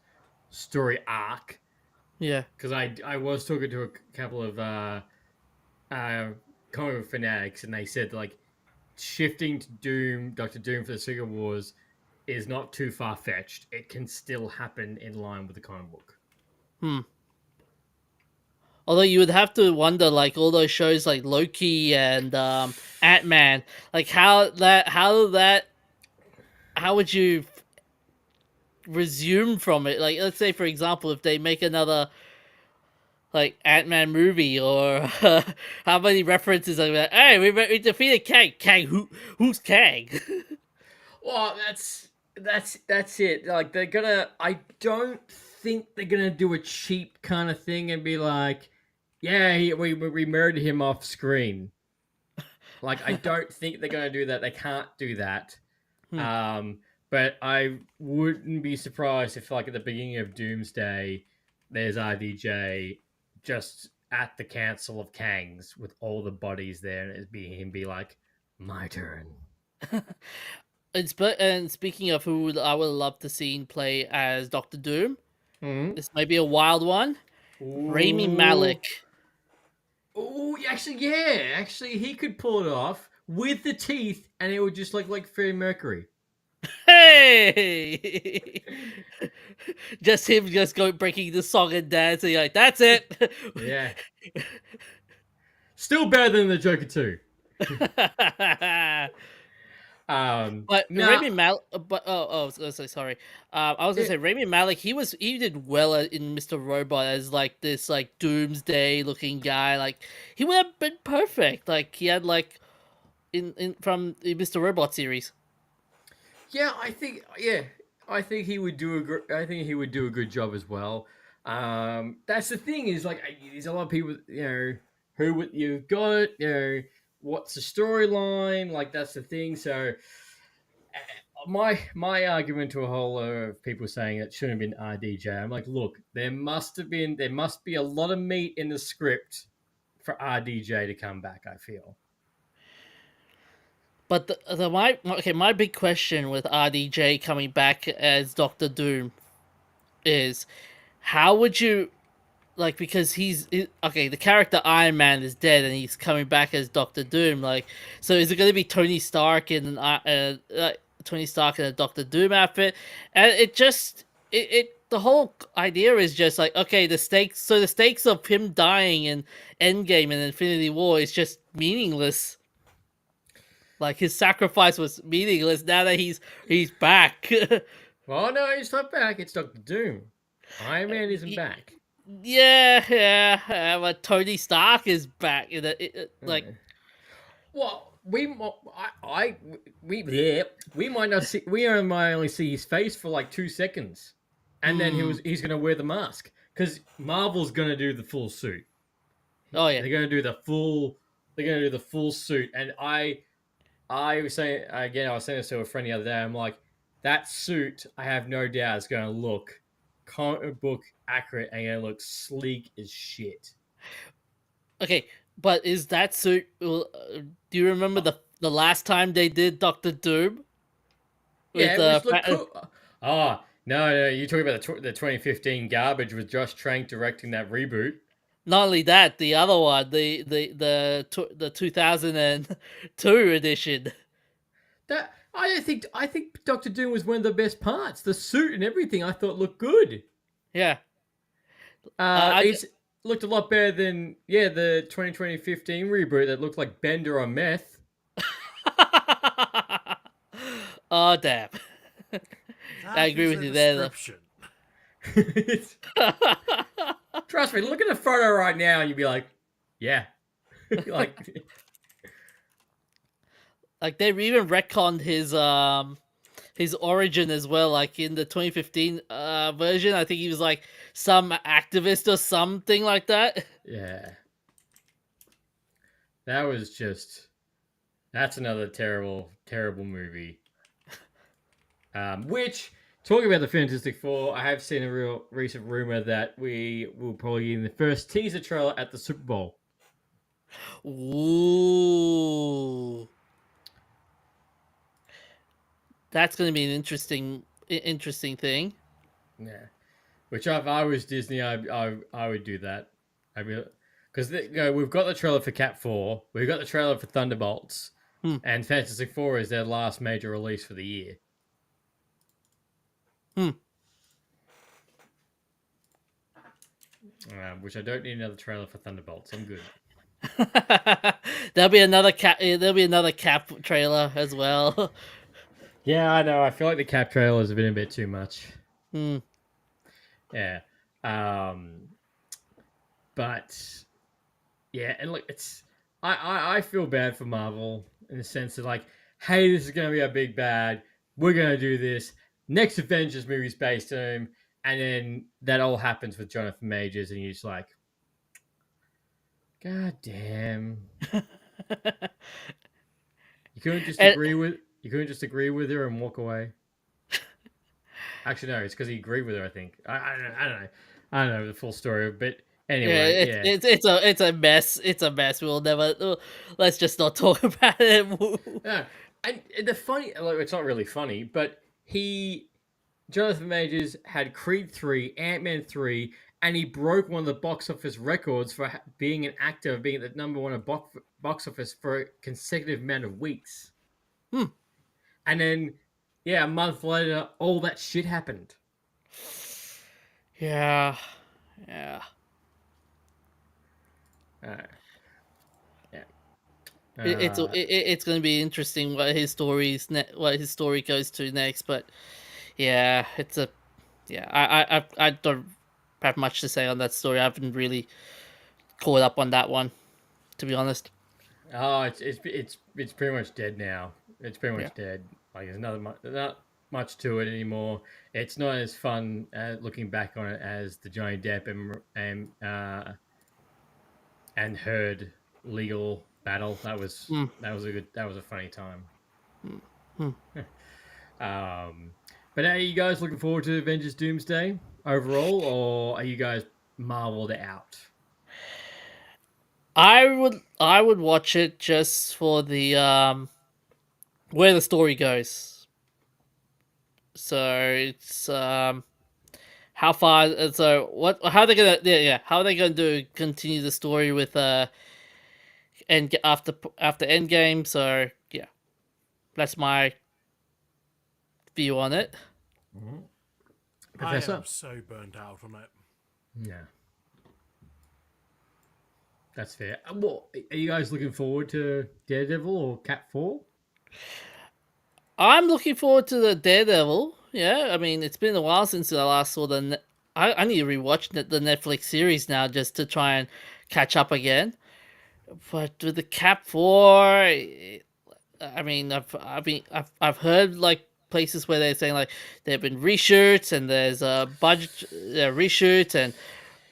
story arc. Yeah. Because I was talking to a couple of comic book fanatics, and they said, like, shifting to Doctor Doom for the Secret Wars is not too far-fetched. It can still happen in line with the comic book. Although you would have to wonder, like all those shows like Loki and Ant-Man, like how would you resume from it? Like, let's say for example, if they make another like Ant-Man movie, or how many references are like, hey, we defeated Kang. Who's Kang? Well, that's it. Like, they're gonna. I don't think they're gonna do a cheap kind of thing and be like, yeah, we murdered him off screen. Like, I don't think they're gonna do that. They can't do that. But I wouldn't be surprised if, like, at the beginning of Doomsday, there's RDJ just at the Council of Kangs with all the bodies there, and it'd be him be like, my turn. And speaking of who I would love to see play as Doctor Doom, Mm-hmm. this may be a wild one. Rami Malek. Oh, actually, he could pull it off with the teeth, and it would just look like Freddie Mercury. Hey! Just him breaking the song and dancing like, that's it. Yeah. Still better than the Joker 2. But Rami Malek, I was gonna say sorry. I was gonna say Rami Malek. He did well in Mr. Robot as like this like doomsday looking guy. Like he would have been perfect. Like he had like from the Mr. Robot series. Yeah, I think he would do a good job as well. That's the thing is, like, there's a lot of people, who you've got, what's the storyline, like, that's the thing. So my argument to a whole lot of people saying it shouldn't have been RDJ, I'm like, look, there must be a lot of meat in the script for RDJ to come back, I feel. But my big question with RDJ coming back as Doctor Doom is, how would you, like, because the character Iron Man is dead and he's coming back as Doctor Doom, like, so is it going to be Tony Stark in a Doctor Doom outfit? And the whole idea is just like, okay, the stakes of him dying in Endgame and Infinity War is just meaningless. Like, his sacrifice was meaningless now that he's back. Well, no, he's not back. It's Doctor Doom. Iron Man isn't back. Yeah, but Tony Stark is back. Well, we might not see. We might only see his face for like 2 seconds, and then he's going to wear the mask because Marvel's going to do the full suit. Oh yeah, they're going to do the full suit, and I was saying again, I was saying this to a friend the other day. I'm like, that suit, I have no doubt, is going to look comic book accurate and going to look sleek as shit. Okay, but is that suit? Do you remember the last time they did Doctor Doom? Yeah, it looked cool. Oh no, you're talking about the 2015 garbage with Josh Trank directing that reboot. Not only that, the other one, the 2002 edition. I think Doctor Doom was one of the best parts. The suit and everything I thought looked good. Yeah. It looked a lot better than the 2015 reboot that looked like Bender on meth. Oh damn. I agree with you there. Trust me, look at the photo right now and you'd be like, yeah. Like they've even retconned his origin as well. Like in the 2015 version, I think he was like some activist or something like that. yeah. That's another terrible, terrible movie. Which, talking about the Fantastic Four, I have seen a real recent rumor that we will probably in the first teaser trailer at the Super Bowl. Ooh, that's going to be an interesting thing. Yeah. Which if I was Disney, I would do that. I mean, because we've got the trailer for Cat 4, we've got the trailer for Thunderbolts, and Fantastic Four is their last major release for the year. Which I don't need another trailer for Thunderbolts. I'm good. There'll be another Cap trailer as well. Yeah, I know. I feel like the Cap trailer has been a bit too much. Yeah. But yeah, and look, it's I feel bad for Marvel in the sense that like, hey, this is gonna be a big bad. We're gonna do this. Next Avengers movie's based on him, and then that all happens with Jonathan Majors, and you're just like, God damn. You couldn't just agree with her and walk away. Actually, no, it's because he agreed with her. I think I don't know the full story, but anyway, it's a mess. It's a mess. Let's just not talk about it. No, and the funny, like, it's not really funny, but Jonathan Majors had Creed 3, Ant-Man 3, and he broke one of the box office records for being an actor, being at the number one at box office for a consecutive amount of weeks. And then, a month later, all that shit happened. Yeah. It's going to be interesting what his story goes to next, but I don't have much to say on that story. I haven't really caught up on that one, to be honest. Oh, it's pretty much dead now. It's pretty much dead. Like there's not much to it anymore. It's not as fun looking back on it as the Johnny Depp and Heard legal battle. That was a funny time. But are you guys looking forward to Avengers Doomsday overall, or are you guys marveled out? I would watch it just for the where the story goes. So it's how far. So what? How are they gonna? How are they gonna continue the story with after Endgame? So that's my view on it. I am so burnt out on it. Yeah. That's fair. Well, are you guys looking forward to Daredevil or Cat 4? I'm looking forward to the Daredevil. Yeah, I mean, it's been a while since I last saw I need to rewatch the Netflix series now just to try and catch up again. But with the Cat 4, I mean, I've heard like places where they're saying like there've been reshoots and there's budget reshoots and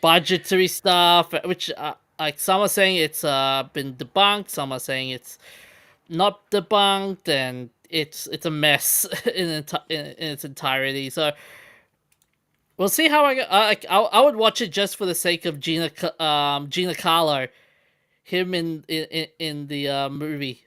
budgetary stuff, which like some are saying it's been debunked, some are saying it's not debunked, and it's a mess in its entirety. So we'll see how I would watch it just for the sake of Gina Carlo, him in the movie.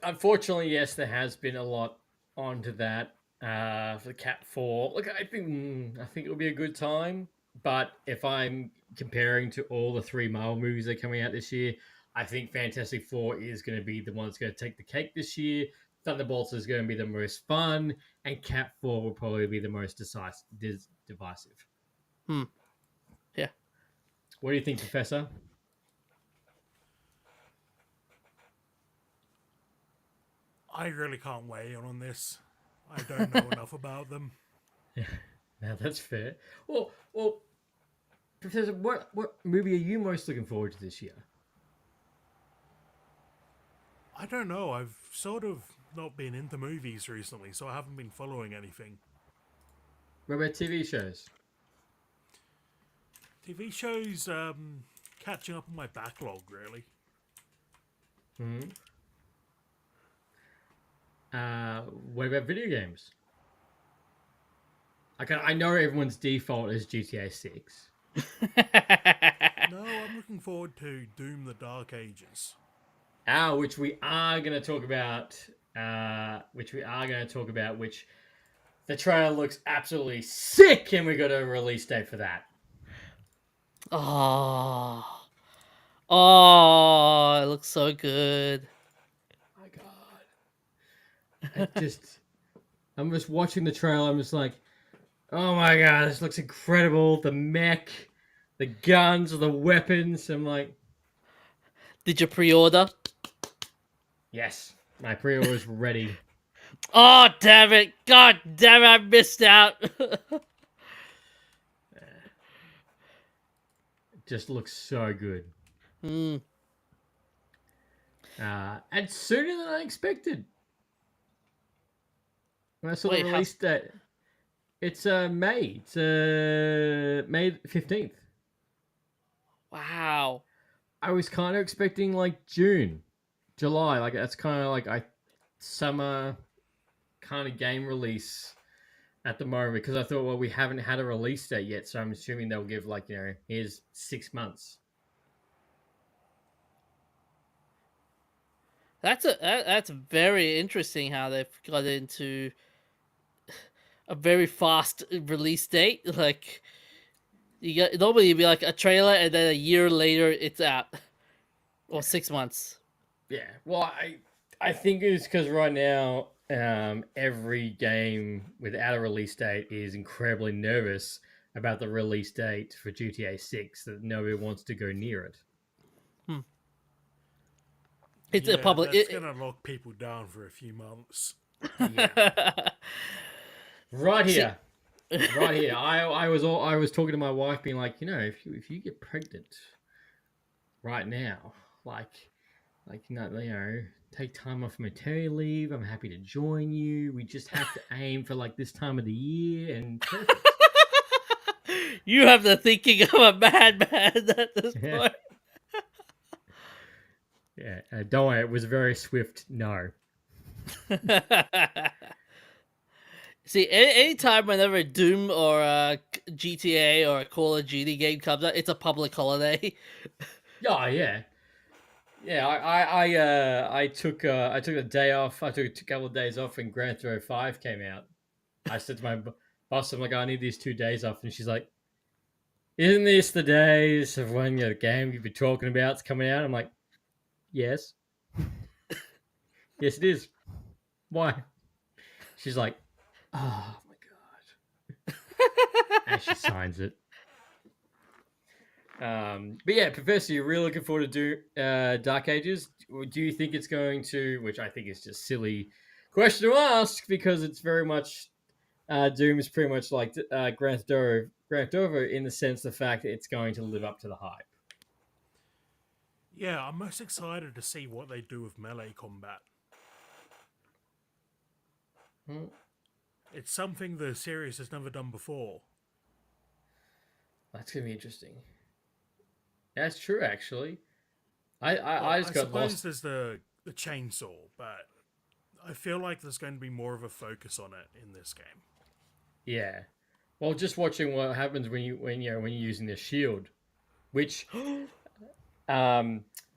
Unfortunately, yes, there has been a lot onto that for the Cat 4. Look, I think it'll be a good time. But if I'm comparing to all the 3 Marvel movies that are coming out this year, I think Fantastic Four is going to be the one that's going to take the cake this year. Thunderbolts is going to be the most fun, and Cat 4 will probably be the most divisive. Yeah. What do you think, Professor? I really can't weigh in on this. I don't know enough about them. Now that's fair. Well, Professor, what movie are you most looking forward to this year? I don't know. I've sort of not been into movies recently, so I haven't been following anything. What about TV shows? TV shows, catching up on my backlog, really. Hmm. What about video games? I know everyone's default is GTA 6. No, I'm looking forward to Doom: The Dark Ages. Which we are going to talk about. Which the trailer looks absolutely sick, and we got a release date for that. Oh, it looks so good. My God. I'm just watching the trailer. I'm just like, oh my God, this looks incredible. The mech, the guns, the weapons. I'm like, Did you pre-order? yes, my pre-order is ready. Oh, damn it. God damn it, I missed out. It just looks so good. Hmm. And sooner than I expected. When I saw Wait, the release date, it's May. It's May 15th. Wow. I was kind of expecting like June, July. Like that's kind of like summer kind of game release at the moment because I thought, well, we haven't had a release date yet, so I'm assuming they'll give like here's 6 months. That's very interesting how they've got into a very fast release date. Like normally it'd be like a trailer and then a year later it's out, or 6 months. Yeah, well, I think it's because right now every game without a release date is incredibly nervous about the release date for GTA 6 that nobody wants to go near it. It's Yeah, a public. That's gonna lock people down for a few months. Yeah. Right here. Right here. I was talking to my wife being like, if you get pregnant right now, take time off maternity leave. I'm happy to join you. We just have to aim for like this time of the year and perfect. You have the thinking of a madman at this Yeah. point. Yeah, don't worry. It was a very swift no. See, anytime whenever a Doom or a GTA or a Call of Duty game comes out, it's a public holiday. Oh yeah, yeah. I took a day off. I took a couple of days off when Grand Theft Auto 5 came out. I said to my boss, I'm like, I need these 2 days off, and she's like, isn't this the days of when the game you've been talking about is coming out? I'm like, yes. Yes, it is. Why? She's like, oh my God. And she signs it. But yeah, Professor, you're really looking forward to Dark Ages. Do you think it's going to, which I think is just silly question to ask because it's very much, Doom is pretty much like Grand Theft Auto in the sense the fact that it's going to live up to the hype. Yeah, I'm most excited to see what they do with melee combat. Hmm. It's something the series has never done before. That's going to be interesting. That's true, actually. I just got suppose lost. there's the chainsaw, but I feel like there's going to be more of a focus on it in this game. Yeah. Well, just watching what happens when you're using the shield, which what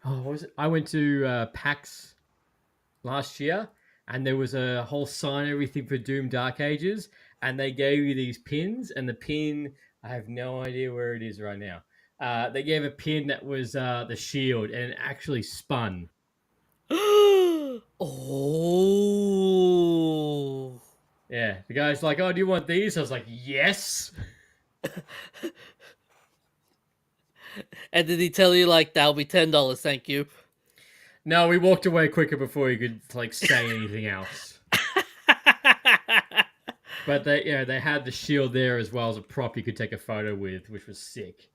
was it? I went to PAX last year, and there was a whole sign everything for Doom Dark Ages, and they gave you these pins, and the pin I have no idea where it is right now. They gave a pin that was the shield, and it actually spun. Oh. Yeah, the guy's like, "Oh, do you want these?" I was like, "Yes." And did he tell you like that'll be $10? Thank you. No, we walked away quicker before he could like say anything else. But they had the shield there as well as a prop you could take a photo with, which was sick.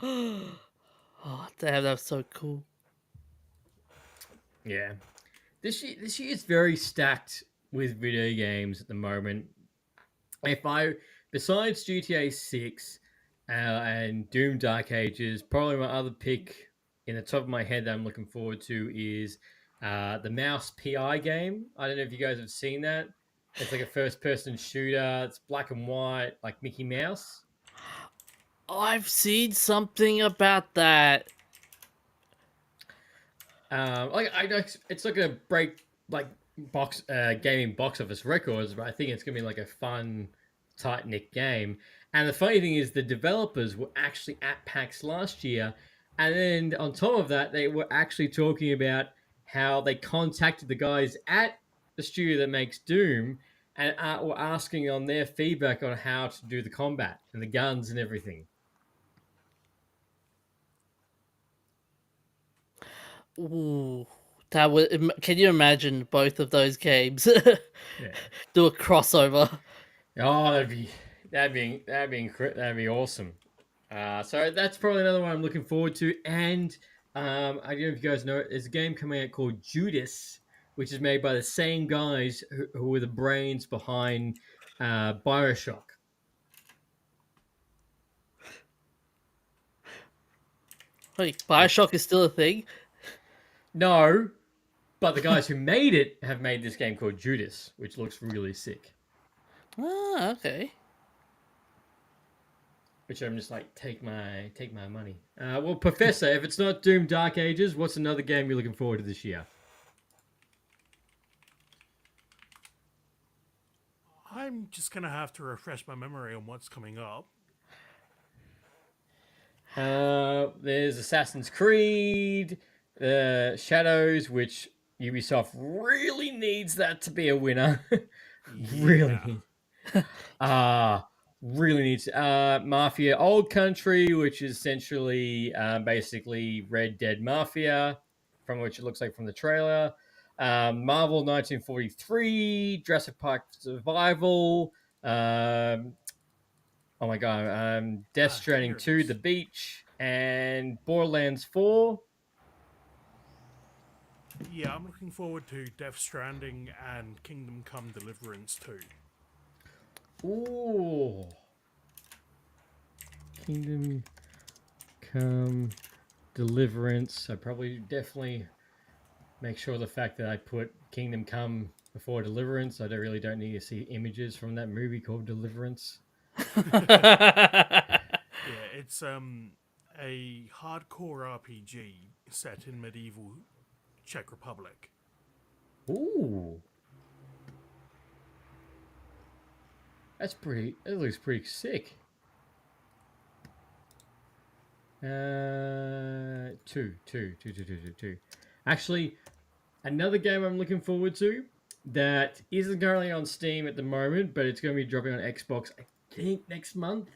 Oh, damn, that was so cool. Yeah, this year is very stacked with video games at the moment. Besides GTA 6 and Doom Dark Ages, probably my other pick in the top of my head that I'm looking forward to is the Mouse PI game. I don't know if you guys have seen that. It's like a first-person shooter. It's black and white, like Mickey Mouse. Oh, I've seen something about that. Like I know it's not gonna break like gaming box office records, but I think it's gonna be like a fun, tight knit game. And the funny thing is, the developers were actually at PAX last year, and then on top of that, they were actually talking about how they contacted the guys at the studio that makes Doom and were asking on their feedback on how to do the combat and the guns and everything. Ooh, that would. Can you imagine both of those games Yeah. do a crossover? Oh, that'd be awesome. So that's probably another one I'm looking forward to. And I don't know if you guys know it. There's a game coming out called Judas, which is made by the same guys who were the brains behind Bioshock. Wait, Bioshock is still a thing? No, but the guys who made it have made this game called Judas, which looks really sick. Ah, okay. Which I'm just like, take my money. Well, Professor, if it's not Doom Dark Ages, what's another game you're looking forward to this year? I'm just gonna have to refresh my memory on what's coming up. There's Assassin's Creed, Shadows, which Ubisoft really needs that to be a winner. Really. Really needs Mafia Old Country, which is essentially basically Red Dead Mafia, from which it looks like from the trailer. Marvel 1943, Jurassic Park Survival. Oh my god, Death Stranding 2, The Beach, and Borderlands 4. Yeah, I'm looking forward to Death Stranding and Kingdom Come Deliverance 2. Ooh. Kingdom Come Deliverance. I probably definitely make sure the fact that I put Kingdom Come before Deliverance. I really don't need to see images from that movie called Deliverance. Yeah, it's a hardcore RPG set in medieval Czech Republic. Ooh. That looks pretty sick. Two. Actually, another game I'm looking forward to that isn't currently on Steam at the moment, but it's going to be dropping on Xbox, I think, next month,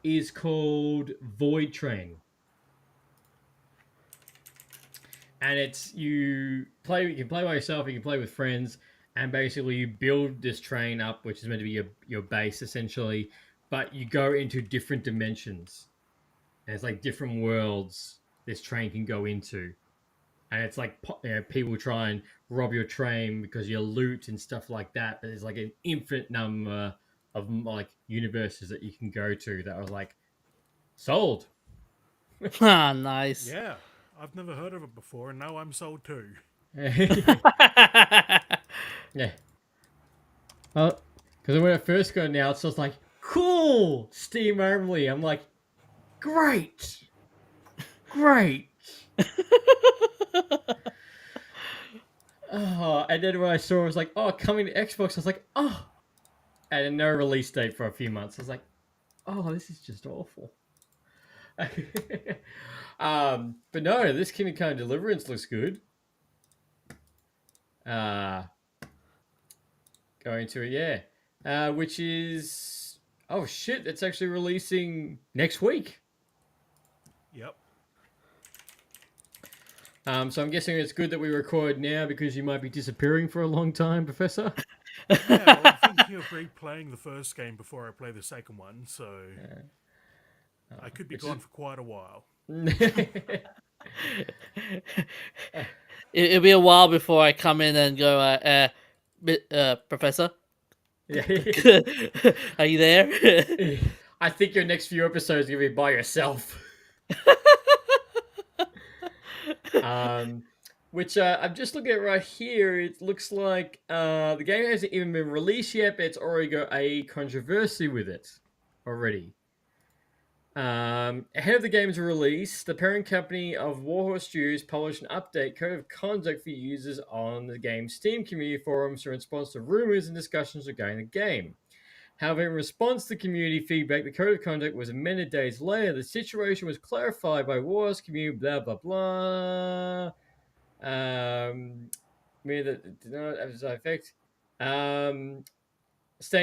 is called Void Train. And you can play by yourself, you can play with friends, and basically you build this train up, which is meant to be your base essentially, but you go into different dimensions. And it's like different worlds this train can go into. And it's like people try and rob your train because you loot and stuff like that. But there's like an infinite number of like universes that you can go to that are like sold. Ah, nice. Yeah, I've never heard of it before, and now I'm sold too. Yeah. Well, because when it first got announced, I was like, cool, Steam only. I'm like, great. Oh, and then when I saw it was like, oh, coming to Xbox, I was like, oh. And then no release date for a few months. I was like, oh, this is just awful. But no, this Kingdom Come Deliverance looks good. Going to it, yeah. Which is, oh shit, it's actually releasing next week. Yep. So I'm guessing it's good that we record now because you might be disappearing for a long time, Professor. Yeah, well, thinking of replaying the first game before I play the second one, so I could be gone for quite a while. It'll be a while before I come in and go, Professor, are you there? I think your next few episodes are gonna be by yourself. Which I'm just looking at right here. It looks like the game hasn't even been released yet, but it's already got a controversy with it already. Ahead of the game's release, the parent company of Warhorse Studios published an update code of conduct for users on the game's Steam community forums in response to rumors and discussions regarding the game. However, in response to community feedback, the code of conduct was amended days later. The situation was clarified by Warhorse community, blah, blah, blah. Meaning that did not have its effect. Saying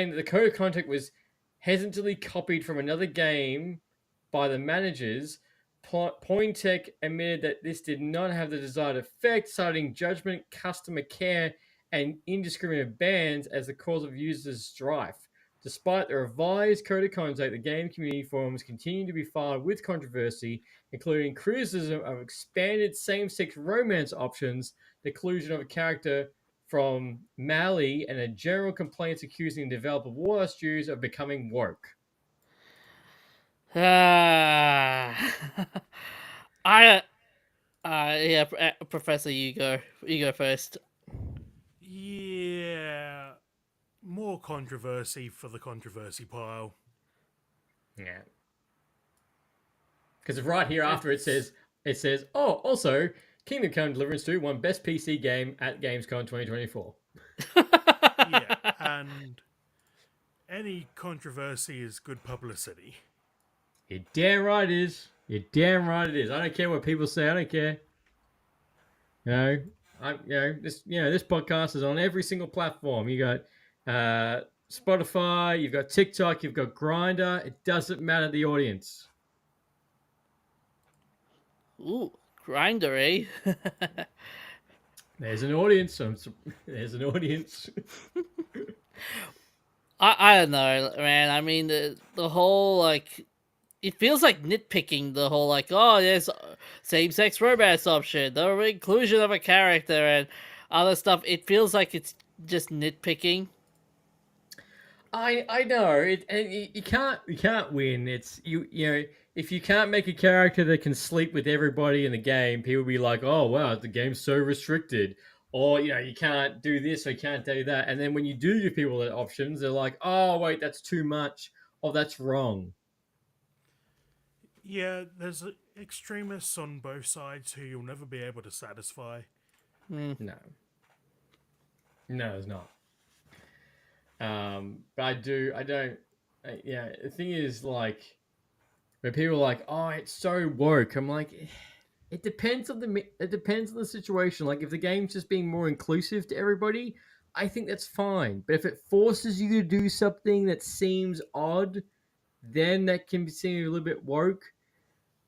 that the code of conduct was hesitantly copied from another game by the managers. Pointech admitted that this did not have the desired effect, citing judgment, customer care, and indiscriminate bans as the cause of users' strife. Despite the revised code of conduct, the game community forums continue to be filed with controversy, including criticism of expanded same-sex romance options, the inclusion of a character from Mali, and a general complaints accusing the developer War Studios of becoming woke. Yeah, Professor, you go first. Yeah, more controversy for the controversy pile. Yeah. Because right here after it says, oh, also, Kingdom Come Deliverance 2 won Best PC Game at Gamescom 2024. Yeah, and any controversy is good publicity. You're damn right it is. You're damn right it is. I don't care what people say. I don't care. This podcast is on every single platform. You got Spotify, you've got TikTok, you've got Grindr. It doesn't matter the audience. Ooh, Grinder, eh? There's an audience. There's an audience. I don't know, man. I mean, the whole, like, it feels like nitpicking, the whole, like, oh, there's same-sex romance option, the inclusion of a character, and other stuff. It feels like it's just nitpicking. I know you can't win. It's you know if you can't make a character that can sleep with everybody in the game, people be like, oh wow, the game's so restricted, or you can't do this or you can't do that. And then when you do give people the options, they're like, oh wait, that's too much, or that's wrong. Yeah, there's extremists on both sides who you'll never be able to satisfy. No, there's not. But the thing is, like, when people are like, oh, it's so woke, I'm like, it depends on the situation. Like, if the game's just being more inclusive to everybody, I think that's fine. But if it forces you to do something that seems odd, then that can be seen a little bit woke.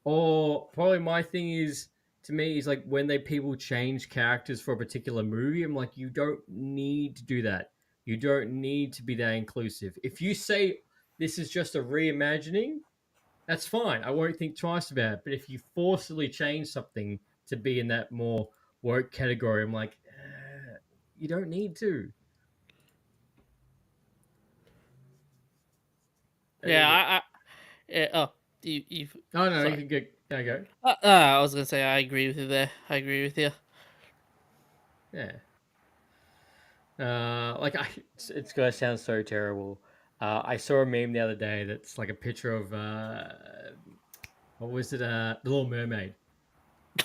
Or probably my thing is, to me, is like when people change characters for a particular movie, I'm like, you don't need to do that. You don't need to be that inclusive. If you say this is just a reimagining, that's fine. I won't think twice about it. But if you forcibly change something to be in that more woke category, I'm like, you don't need to. Yeah, you. Oh no, sorry. you can go. Can I go? I was gonna say I agree with you there. I agree with you. Yeah. It's gonna sound so terrible. I saw a meme the other day that's like a picture of what was it? The Little Mermaid.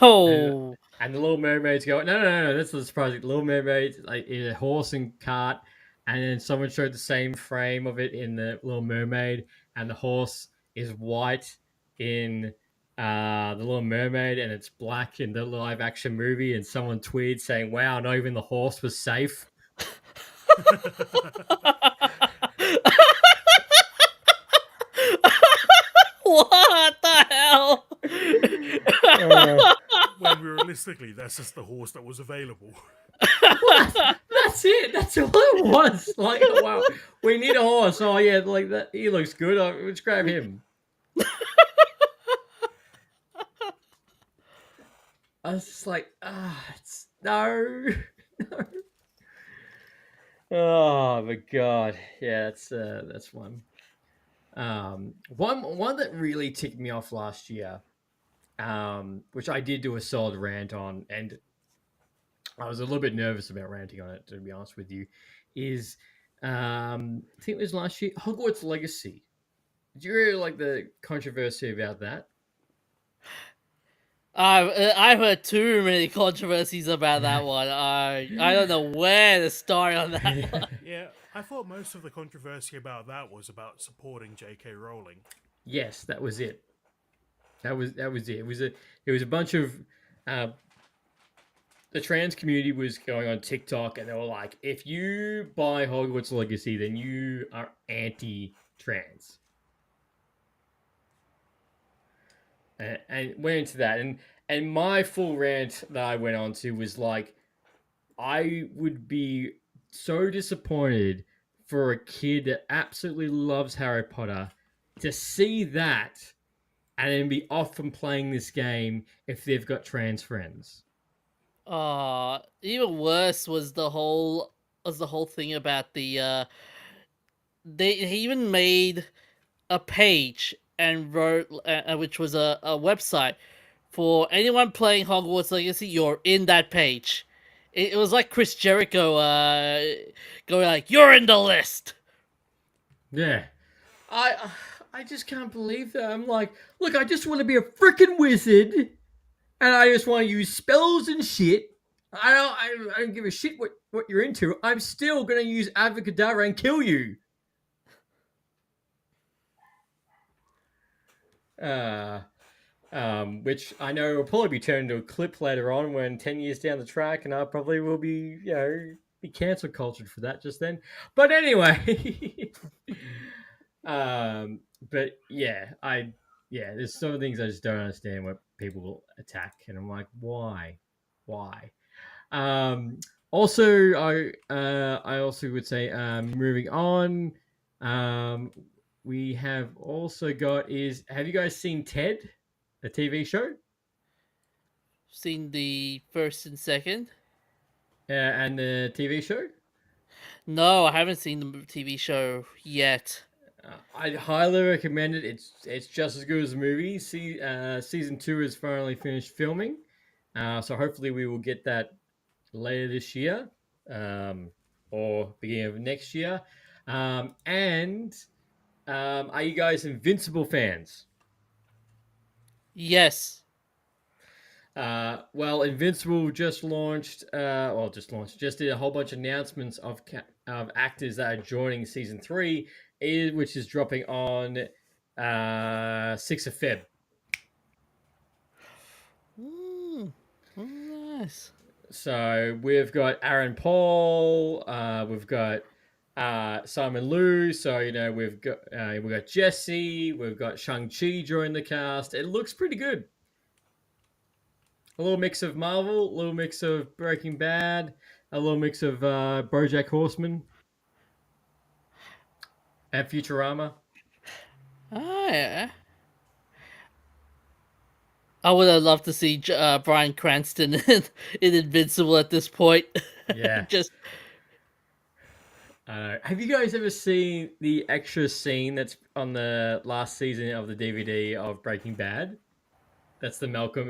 Oh, And the Little Mermaid's going, no, that's the surprising. The Little Mermaid's like in a horse and cart, and then someone showed the same frame of it in the Little Mermaid, and the horse is white in the Little Mermaid, and it's black in the live action movie. And someone tweeted saying, "Wow, not even the horse was safe." What the hell? When realistically, that's just the horse that was available. That's it. That's all it was. Like, oh, wow, we need a horse. Oh yeah, like that. He looks good. Let's grab him. I was just like, it's no. Oh my god, yeah, that's one. One that really ticked me off last year, which I did do a solid rant on, and I was a little bit nervous about ranting on it, to be honest with you, is I think it was last year, Hogwarts Legacy. Did you really like the controversy about that? I've heard too many controversies about that one. I don't know where to start on that one. Yeah, I thought most of the controversy about that was about supporting J.K. Rowling. Yes, that was it. That was it. It was a bunch of the trans community was going on TikTok, and they were like, if you buy Hogwarts Legacy, then you are anti-trans. And went into that, and my full rant that I went on to was like, I would be so disappointed for a kid that absolutely loves Harry Potter to see that and then be off from playing this game if they've got trans friends. Even worse was the whole thing about the they even made a page and wrote which was a website for anyone playing Hogwarts Legacy. You're in that page. It was like Chris Jericho going like, "You're in the list." Yeah, I just can't believe that. I'm like, look, I just want to be a freaking wizard, and I just want to use spells and shit. I don't give a shit what you're into. I'm still gonna use Avocadabra and kill you. Which I know will probably be turned into a clip later on when 10 years down the track, and I probably will be, be cancel cultured for that just then. But anyway, but yeah, there's some things I just don't understand what people will attack, and I'm like, why? Also, I also would say, moving on, we have also got have you guys seen Ted, the TV show? Seen the first and second? And the TV show? No, I haven't seen the TV show yet. I'd highly recommend it. It's just as good as the movie. Season 2 is finally finished filming, so hopefully we will get that later this year, or beginning of next year. And are you guys Invincible fans? Yes. Well, Invincible just did a whole bunch of announcements of actors that are joining season 3, which is dropping on 6th of Feb. Nice. So we've got Aaron Paul, we've got Simon Liu. So we've got Jesse, we've got Shang-Chi joining the cast. It looks pretty good. A little mix of Marvel, a little mix of Breaking Bad, a little mix of BoJack Horseman, and Futurama. Oh yeah. I would have loved to see Bryan Cranston in Invincible at this point. Yeah. Just. Have you guys ever seen the extra scene that's on the last season of the DVD of Breaking Bad? That's the Malcolm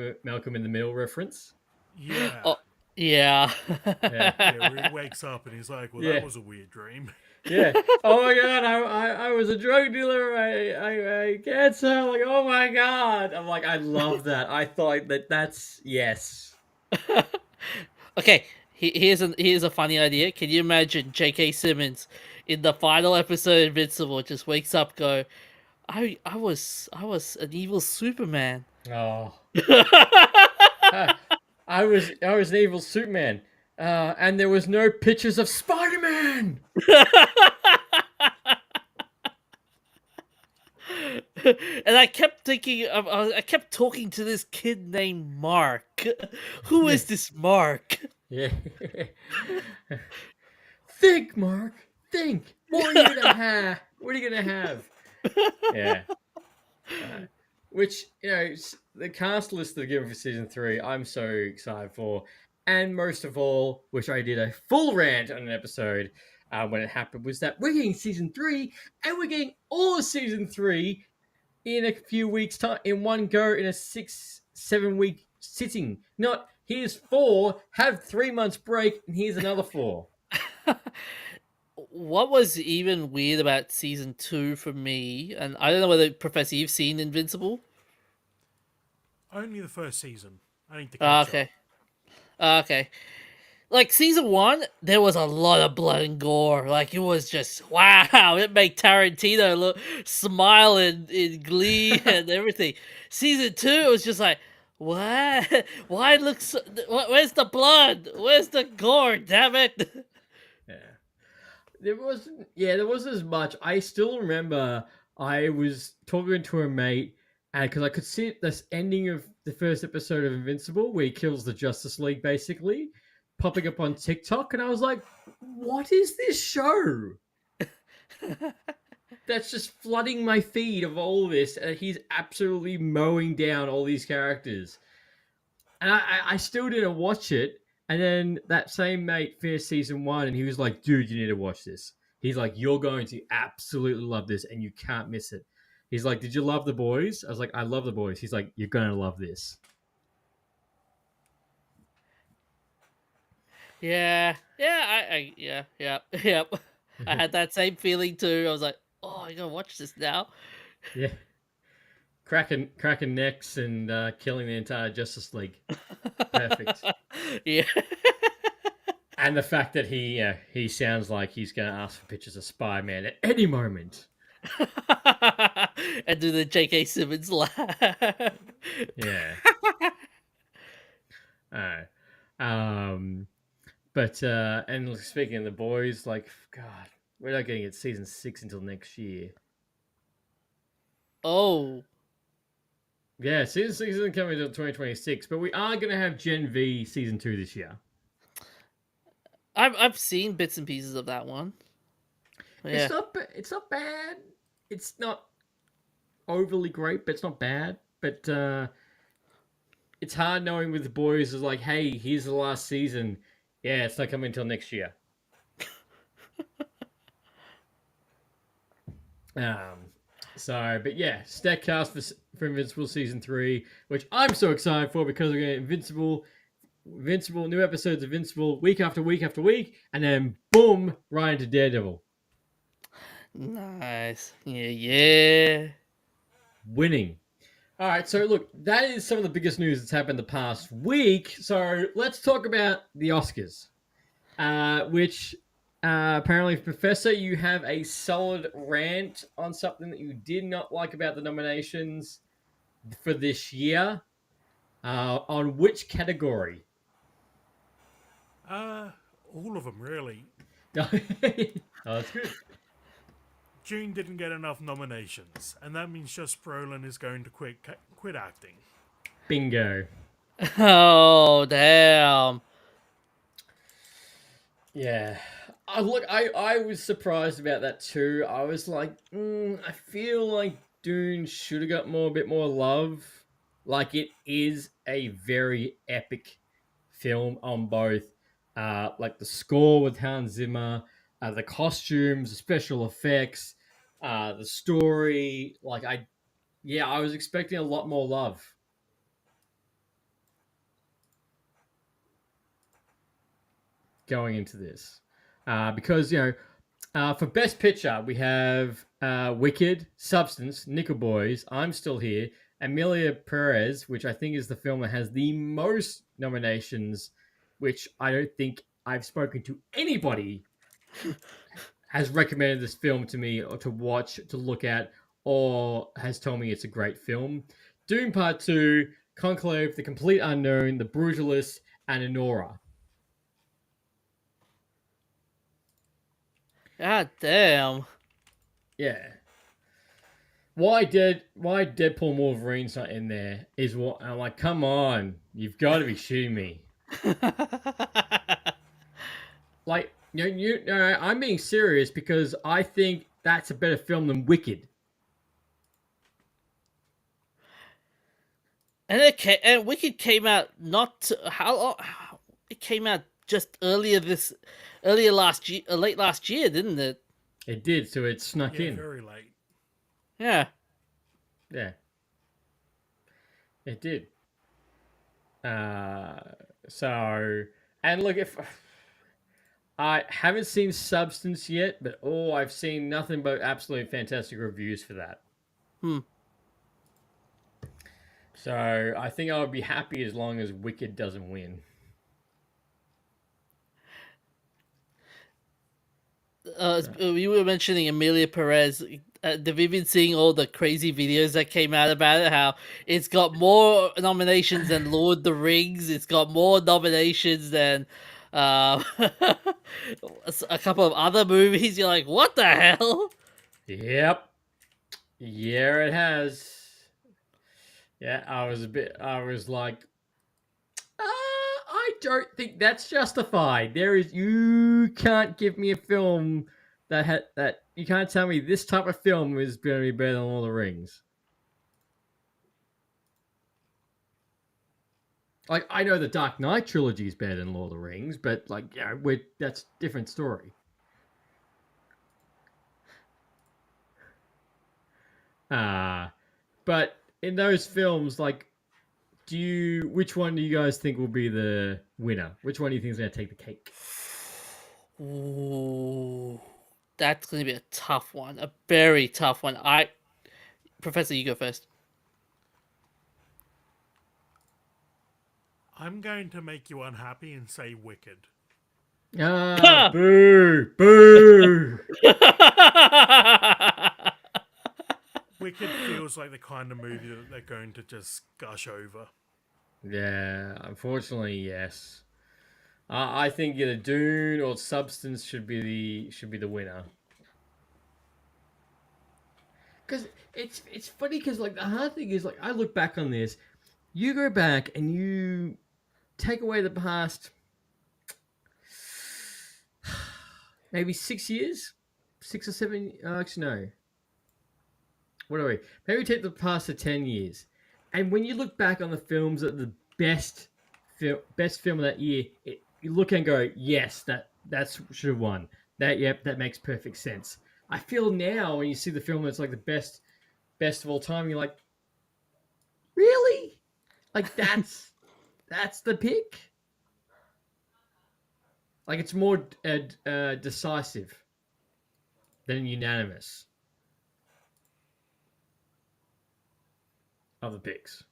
in the Middle reference. Yeah. Oh, yeah. Yeah, where he wakes up and he's like, well, that was a weird dream. Yeah. Oh my god, I was a drug dealer. I cancer. Like, oh my god. I'm like, I love that. I thought that's yes. Okay, here's a funny idea. Can you imagine J.K. Simmons in the final episode of Invincible just wakes up, go, I was an evil Superman. Oh. I was an evil Superman. And there was no pictures of Spider-Man. And I kept thinking, I kept talking to this kid named Mark. Who is this Mark? Yeah. Think, Mark. Think. What are you gonna have? What are you gonna have? Yeah. Which, the cast list they're given for season 3, I'm so excited for. And most of all, which I did a full rant on an episode when it happened, was that we're getting season 3 and we're getting all of season 3 in a few weeks' time, in one go, in a 6-7 week sitting. Not here's 4, have 3 months break, and here's another 4. What was even weird about season 2 for me, and I don't know whether, Professor, you've seen Invincible? Only the first season. I need to catch Okay. Okay. Like, season 1, there was a lot of blood and gore. Like, it was just, wow, it made Tarantino look smile in glee and everything. Season 2, it was just like, what? Why it looks so, where's the blood? Where's the gore? Damn it. Yeah. There wasn't as much. I still remember I was talking to a mate, and because I could see this ending of the first episode of Invincible, where he kills the Justice League, basically, popping up on TikTok, and I was like, what is this show? That's just flooding my feed of all this, and he's absolutely mowing down all these characters. And I still didn't watch it. And then that same mate finished season 1, and he was like, dude, you need to watch this. He's like, you're going to absolutely love this, and you can't miss it. He's like, did you love The Boys? I was like, I love The Boys. He's like, you're going to love this. Yeah. Yep. I had that same feeling too. I was like, oh, I gotta watch this now. Yeah. Cracking necks and killing the entire Justice League. Perfect. Yeah. And the fact that he sounds like he's going to ask for pictures of Spider-Man at any moment. And do the J.K. Simmons laugh. Yeah. But and speaking of The Boys, like, God, we're not getting it season 6 until next year. Oh. Yeah, season 6 isn't coming until 2026, but we are going to have Gen V season 2 this year. I've seen bits and pieces of that one. Yeah. It's not bad. It's not overly great, but it's not bad. But it's hard knowing with The Boys is like, hey, here's the last season. Yeah, it's not coming until next year. But yeah, stack cast for Invincible season 3, which I'm so excited for because we're going to Invincible, new episodes of Invincible week after week after week, and then boom, right into Daredevil. Nice. Yeah. Winning. All right, so look, that is some of the biggest news that's happened the past week. So let's talk about the Oscars, which apparently, Professor, you have a solid rant on something that you did not like about the nominations for this year. On which category? All of them, really. Oh, that's good. June didn't get enough nominations, and that means Josh Brolin is going to quit acting. Bingo. Oh, damn. Yeah. I was surprised about that too. I was like, I feel like Dune should have got a bit more love. Like, it is a very epic film on both, like the score with Hans Zimmer, the costumes, the special effects, the story. Like, I was expecting a lot more love. Going into this. Because, for Best Picture, we have Wicked, Substance, Nickel Boys, I'm Still Here, Emilia Perez, which I think is the film that has the most nominations, which I don't think I've spoken to anybody has recommended this film to me or to watch, to look at, or has told me it's a great film. Dune Part 2, Conclave, The Complete Unknown, The Brutalist, and Anora. God damn. Yeah. Why Deadpool and Wolverine's not in there is what I'm like, come on. You've got to be shitting me. Like, No, I'm being serious because I think that's a better film than Wicked. And Wicked came out not how long? It came out just earlier last year, late last year, didn't it? It did, so it snuck Yeah, in. very late. Yeah. Yeah, it did. So, and look, if I haven't seen Substance yet, but I've seen nothing but absolutely fantastic reviews for that. Hmm. So I think I would be happy as long as Wicked doesn't win. You were mentioning Amelia Perez. Have you been seeing all the crazy videos that came out about it? How it's got more nominations than Lord of the Rings. It's got more nominations than uh, a couple of other movies. You're like, what the hell? Yep. Yeah, it has. Yeah, I was like, I don't think that's justified. You can't give me a film that you can't tell me this type of film is going to be better than Lord of the Rings. Like, I know the Dark Knight trilogy is better than Lord of the Rings, but like, yeah, that's a different story. But in those films, like, which one do you guys think will be the winner? Which one do you think is going to take the cake? Ooh, that's going to be a tough one. A very tough one. Professor, you go first. I'm going to make you unhappy and say Wicked. Boo! Boo! Wicked feels like the kind of movie that they're going to just gush over. Yeah, unfortunately, yes. I think either Dune or Substance should be the winner. Because it's funny because like the hard thing is like I look back on this, you go back and you take away the past maybe 6 years, 6 or 7. Actually, no. What are we? Maybe take the past 10 years, and when you look back on the films that the best film of that year, you look and go, yes, that should have won. That makes perfect sense. I feel now when you see the film that's like the best of all time, you're like, really? Like that's the pick? Like it's more decisive than unanimous of the picks.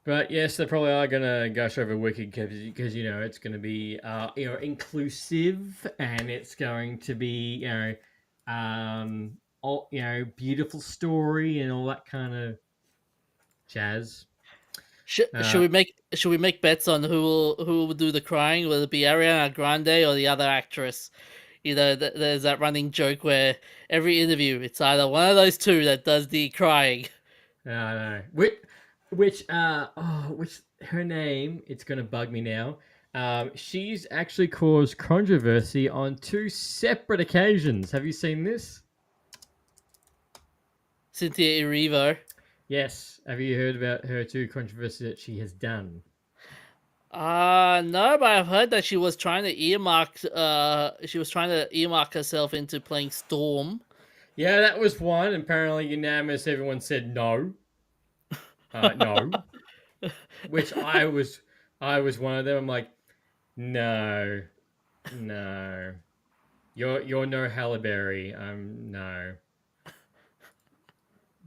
But yes, they probably are gonna gush over Wicked because it's gonna be inclusive and it's going to be all beautiful story and all that kind of jazz. Should we make bets on who will do the crying? Will it be Ariana Grande or the other actress? There's that running joke where every interview it's either one of those two that does the crying. I know. Which her name, it's going to bug me now. She's actually caused controversy on 2 separate occasions. Have you seen this? Cynthia Erivo. Yes. Have you heard about her 2 controversy that she has done? No, but I've heard that she was trying to earmark herself into playing Storm. Yeah, that was one. Apparently unanimous. Everyone said no. No. Which I was one of them. I'm like, no. You're no Halle Berry. No.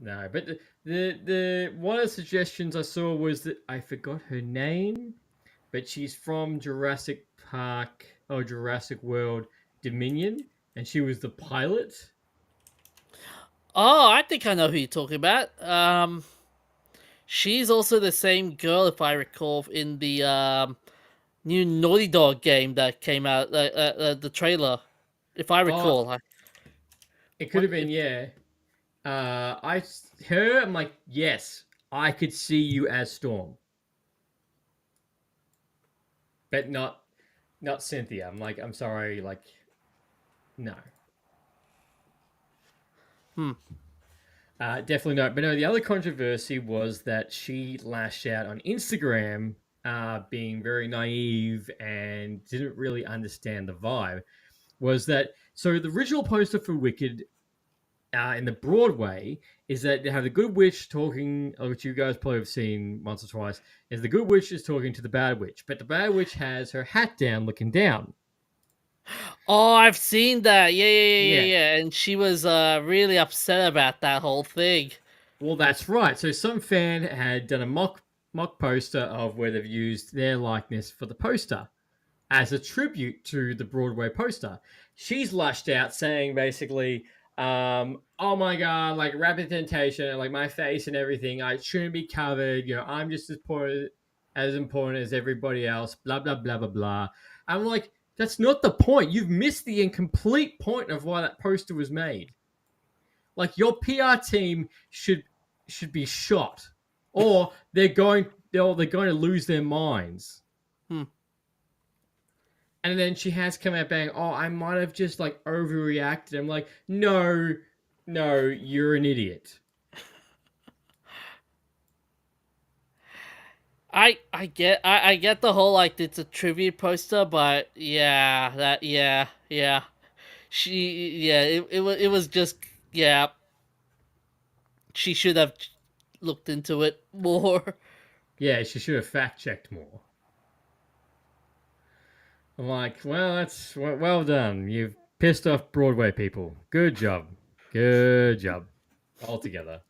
No. But the one of the suggestions I saw was that I forgot her name, but she's from Jurassic Park or Jurassic World Dominion, and she was the pilot. Oh, I think I know who you're talking about. She's also the same girl, if I recall, in the new Naughty Dog game that came out, the trailer, if I recall. It could have been, yeah. I'm like, yes, I could see you as Storm, but not not Cynthia. I'm like, I'm sorry, like, no. Definitely not. But no, the other controversy was that she lashed out on Instagram, being very naive and didn't really understand the vibe. Was that so? The original poster for Wicked in the Broadway is that they have the good witch talking, which you guys probably have seen once or twice, is the good witch is talking to the bad witch, but the bad witch has her hat down looking down. Oh, I've seen that. Yeah, yeah, yeah, yeah, Yeah. yeah. And she was really upset about that whole thing. Well, that's right. So some fan had done a mock poster of where they've used their likeness for the poster as a tribute to the Broadway poster. She's lashed out saying basically, oh my god, like Rapid Temptation, like my face and everything, I shouldn't be covered. You know, I'm just as important as everybody else. Blah blah blah blah blah. I'm like, that's not the point. You've missed the incomplete point of why that poster was made. Like your PR team should be shot, or they're going to lose their minds. And then she has come out bang, oh, I might have just like overreacted. I'm like, no, you're an idiot. I get the whole like it's a tribute poster, but yeah. It was just she should have looked into it more. Yeah, she should have fact checked more. I'm like, well, that's well done. You've pissed off Broadway people. Good job. Altogether.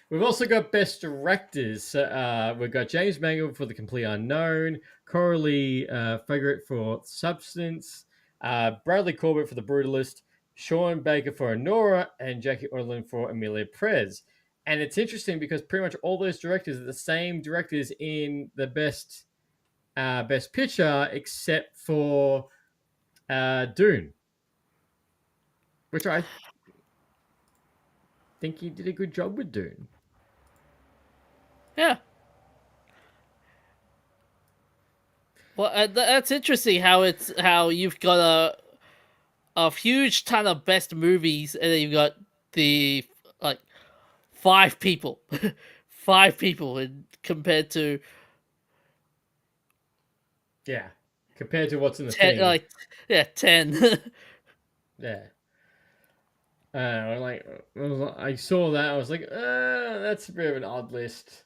We've also got best directors. We've got James Mangold for The Complete Unknown, Coralie Frégret for Substance, Bradley Corbett for The Brutalist, Sean Baker for Honora, and Jackie Orlin for Amelia Perez. And it's interesting because pretty much all those directors are the same directors in the best picture, except for Dune, which I think he did a good job with Dune. Yeah. Well, that's interesting how you've got a huge ton of best movies, and then you've got the like 5 people, and compared to compared to what's in the 10, thing. 10. Yeah. I saw that. I was like, that's a bit of an odd list.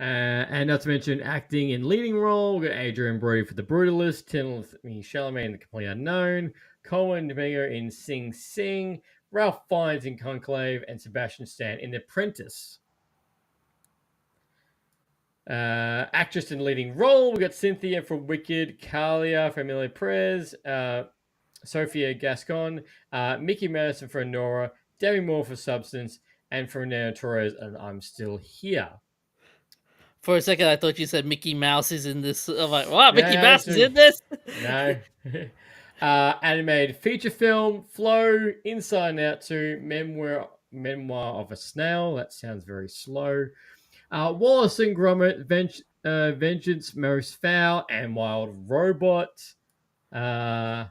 And not to mention acting in leading role, we got Adrian Brody for The Brutalist, Timothée Chalamet in The Complete Unknown, Colin Domingo in Sing Sing, Ralph Fiennes in Conclave, and Sebastian Stan in The Apprentice. Actress in leading role, we got Cynthia for Wicked, Kalia for Amelia Perez, Sophia Gascon, Mickey Madison for Nora, Demi Moore for Substance, and for Fernando Torres and I'm Still Here. For a second, I thought you said Mickey Mouse is in this. I'm like, what? Mickey Mouse is in this? No. Animated feature film, Flow, Inside and Out 2, Memoir of a Snail. That sounds very slow. Wallace and Gromit, Vengeance Most Foul, and Wild Robot. And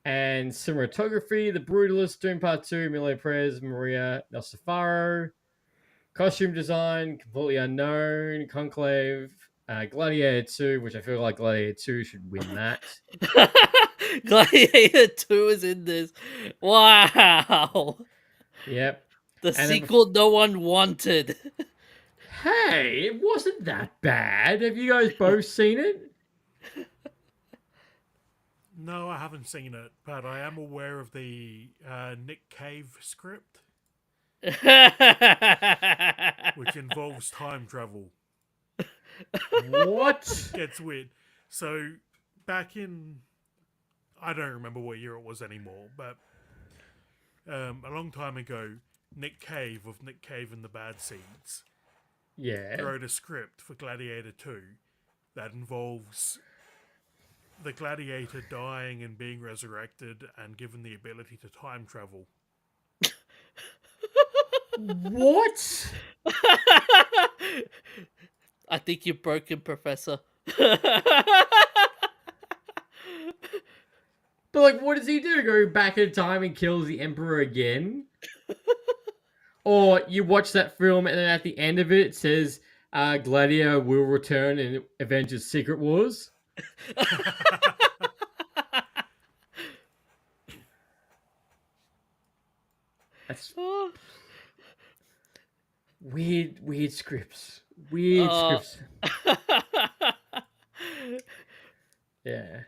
cinematography, The Brutalist, Doom Part 2, Emilio Perez, Maria Nocifaro. Costume design, Completely Unknown, Conclave, Gladiator 2, which I feel like Gladiator 2 should win that. Gladiator 2 is in this. Wow. Yep. The sequel no one wanted. Hey, it wasn't that bad. Have you guys both seen it? No, I haven't seen it, but I am aware of the Nick Cave script, which involves time travel. What? Gets weird. So, back in... I don't remember what year it was anymore, but a long time ago, Nick Cave of Nick Cave and the Bad Seeds wrote a script for Gladiator 2 that involves the gladiator dying and being resurrected and given the ability to time travel. What? I think you're broken, Professor. But like, what does he do? Go back in time and kills the Emperor again? Or you watch that film and then at the end of it, it says Gladio will return in Avengers Secret Wars? That's weird scripts. Weird scripts. Yeah.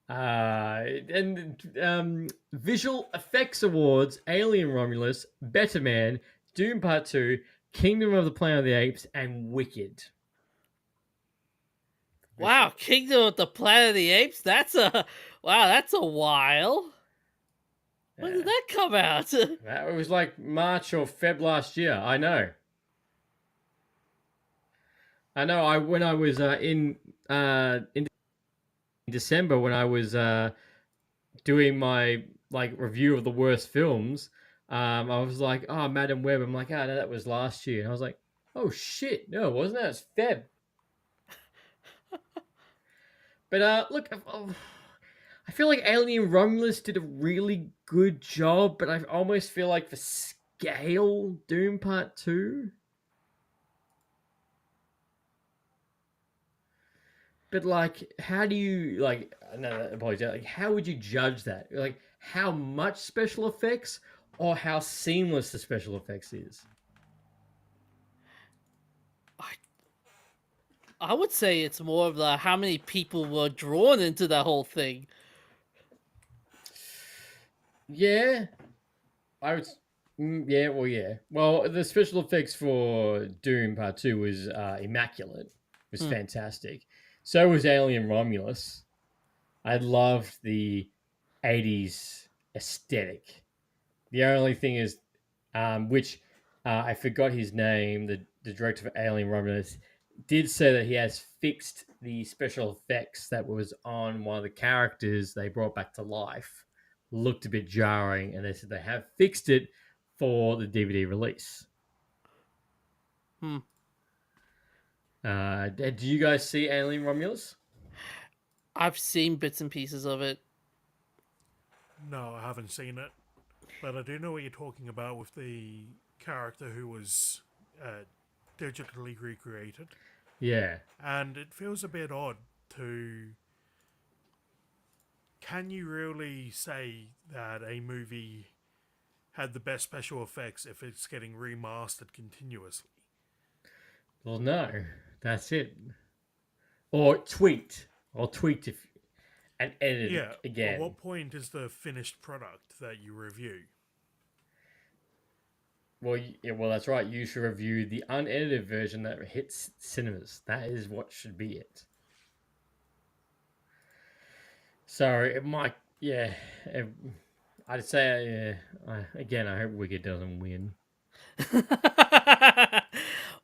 And Visual Effects Awards, Alien Romulus, Better Man, Doom Part 2, Kingdom of the Planet of the Apes, and Wicked. Wow, Kingdom of the Planet of the Apes? That's a while. When did that come out? That was like March or Feb last year. I know. When I was in December when I was doing my like review of the worst films, I was like, "Oh, Madam Web." I'm like, "Ah, no, that was last year." And I was like, "Oh shit, no, it wasn't that? It's Feb." But look, I feel like Alien Romulus did a really good job, but I almost feel like for scale, Doom Part 2. But like, how do you like? No, apologies. Like, how would you judge that? Like, how much special effects, or how seamless the special effects is? I would say it's more of the how many people were drawn into the whole thing. Yeah, I would. Yeah, well, yeah. Well, the special effects for Doom Part 2 was immaculate. It was fantastic. So was Alien Romulus. I loved the 80s aesthetic. The only thing is, which I forgot his name, the director of Alien Romulus, did say that he has fixed the special effects that was on one of the characters they brought back to life. Looked a bit jarring, and they said they have fixed it for the DVD release. Do you guys see Alien Romulus? I've seen bits and pieces of it. No, I haven't seen it. But I do know what you're talking about with the character who was digitally recreated. Yeah. And it feels a bit odd to... Can you really say that a movie had the best special effects if it's getting remastered continuously? Well, no. That's it. Or tweaked. Or tweaked if and edited Yeah, again. at what point is the finished product that you review? Well, well, that's right. You should review the unedited version that hits cinemas. That is what should be it. So it might, yeah. I'd say, again, I hope Wicked doesn't win.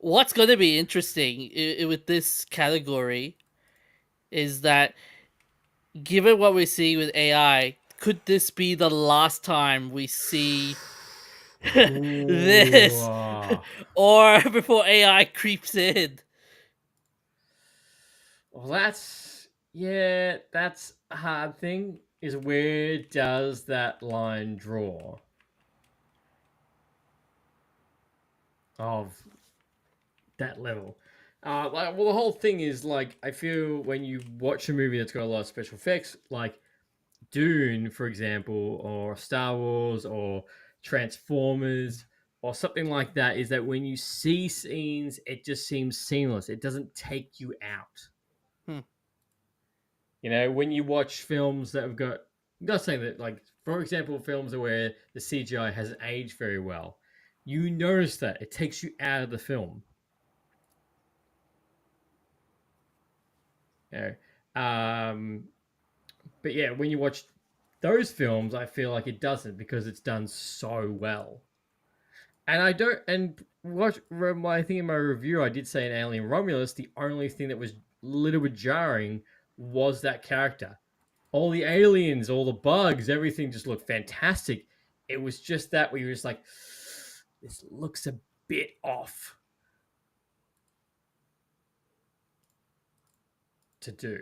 What's going to be interesting with this category is that, given what we see with AI, could this be the last time we see this, or before AI creeps in? Well, that's a hard thing. Is where does that line draw of that level? Well, the whole thing is like I feel when you watch a movie that's got a lot of special effects, like Dune, for example, or Star Wars, or Transformers, or something like that, is that when you see scenes, it just seems seamless. It doesn't take you out. You know, when you watch films that have got, I'm not saying that, like, for example, films where the CGI hasn't aged very well, you notice that it takes you out of the film. You know, but yeah, when you watch those films, I feel like it doesn't because it's done so well. And I don't, and what I think in my review, I did say in Alien Romulus, the only thing that was a little bit jarring was that character. All the aliens, all the bugs, everything just looked fantastic. It was just that where you were just like, this looks a bit off to do.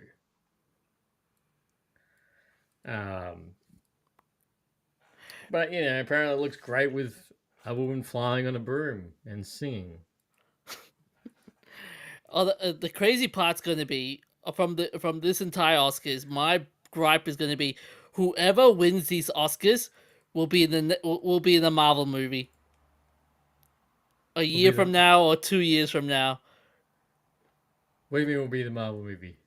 But apparently it looks great with a woman flying on a broom and singing. Oh, the crazy part's going to be from this entire Oscars. My gripe is going to be whoever wins these Oscars will be will be in the Marvel movie a year from now or 2 years from now. What do you mean will be the Marvel movie?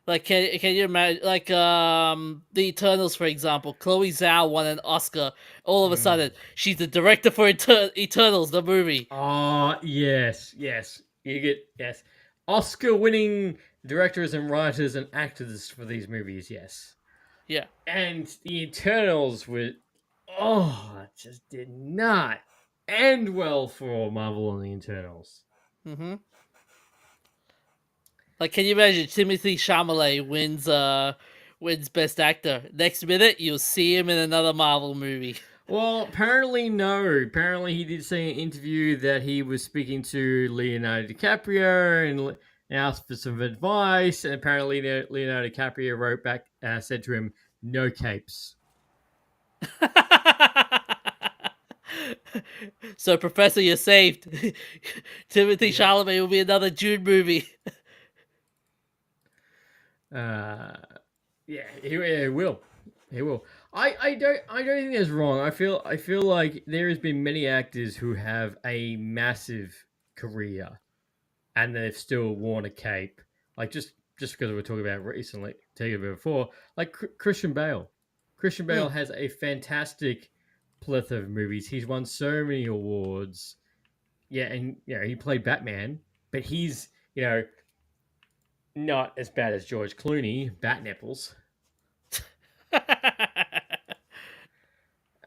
Like, can you imagine, like, the Eternals, for example? Chloe Zhao won an Oscar. All of a sudden, she's the director for Eternals, the movie. Oh, yes. You get, yes. Oscar-winning directors and writers and actors for these movies, yes. Yeah. And the Eternals it just did not end well for Marvel and the Eternals. Mm-hmm. Like, can you imagine Timothée Chalamet wins Best Actor? Next minute, you'll see him in another Marvel movie. Well, apparently no. Apparently he did say in an interview that he was speaking to Leonardo DiCaprio and asked for some advice. And apparently Leonardo DiCaprio wrote back, said to him, "No capes." So, Professor, you're saved. Timothée Chalamet will be another June movie. Yeah, he will. He will. I don't think that's wrong. I feel like there has been many actors who have a massive career and they've still worn a cape. Like just because we were talking about before, like Christian Bale. Christian Bale has a fantastic plethora of movies. He's won so many awards. Yeah, and he played Batman, but he's not as bad as George Clooney, Bat Nipples.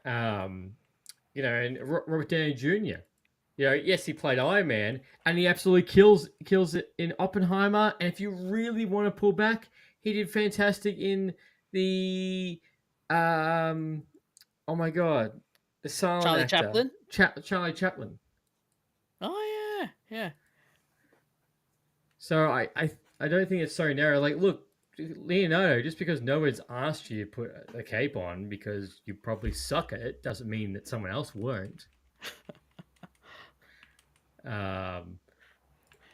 And Robert Downey Jr. Yes, he played Iron Man, and he absolutely kills it in Oppenheimer. And if you really want to pull back, he did fantastic in the oh my god, the silent Charlie actor, Chaplin. Charlie Chaplin. Oh yeah. So I don't think it's so narrow. Like, look, Leonardo, just because no one's asked you to put a cape on because you probably suck at it, doesn't mean that someone else won't.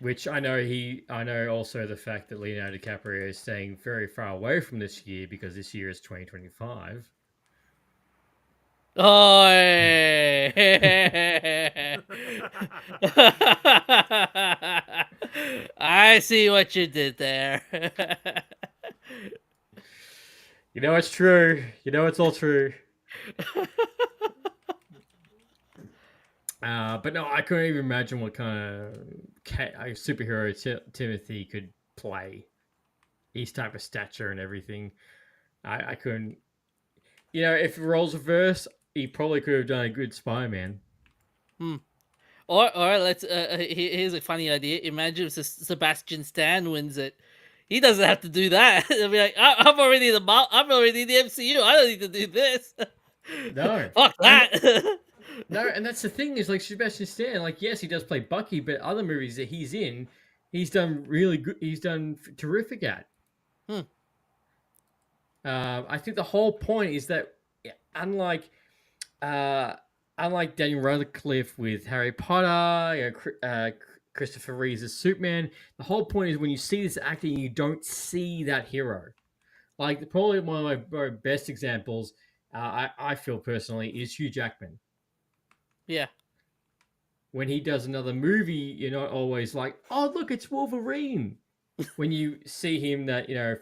Which I know also the fact that Leonardo DiCaprio is staying very far away from this year because this year is 2025. Oh, I see what you did there. It's true. It's all true. But no, I couldn't even imagine what kind of superhero Timothy could play. His type of stature and everything. I couldn't. If roles reverse, he probably could have done a good Spider-Man. Or let's. Here's a funny idea. Imagine if Sebastian Stan wins it. He doesn't have to do that. He'll be like, I'm already in the MCU. I don't need to do this. No, fuck that. No, and that's the thing is like Sebastian Stan. Like, yes, he does play Bucky, but other movies that he's in, he's done really good. He's done terrific at. I think the whole point is that unlike Daniel Radcliffe with Harry Potter, Christopher Reeves as Superman, the whole point is when you see this actor, you don't see that hero. Like probably one of my best examples, I feel personally, is Hugh Jackman. Yeah. When he does another movie, you're not always like, oh look, it's Wolverine. When you see him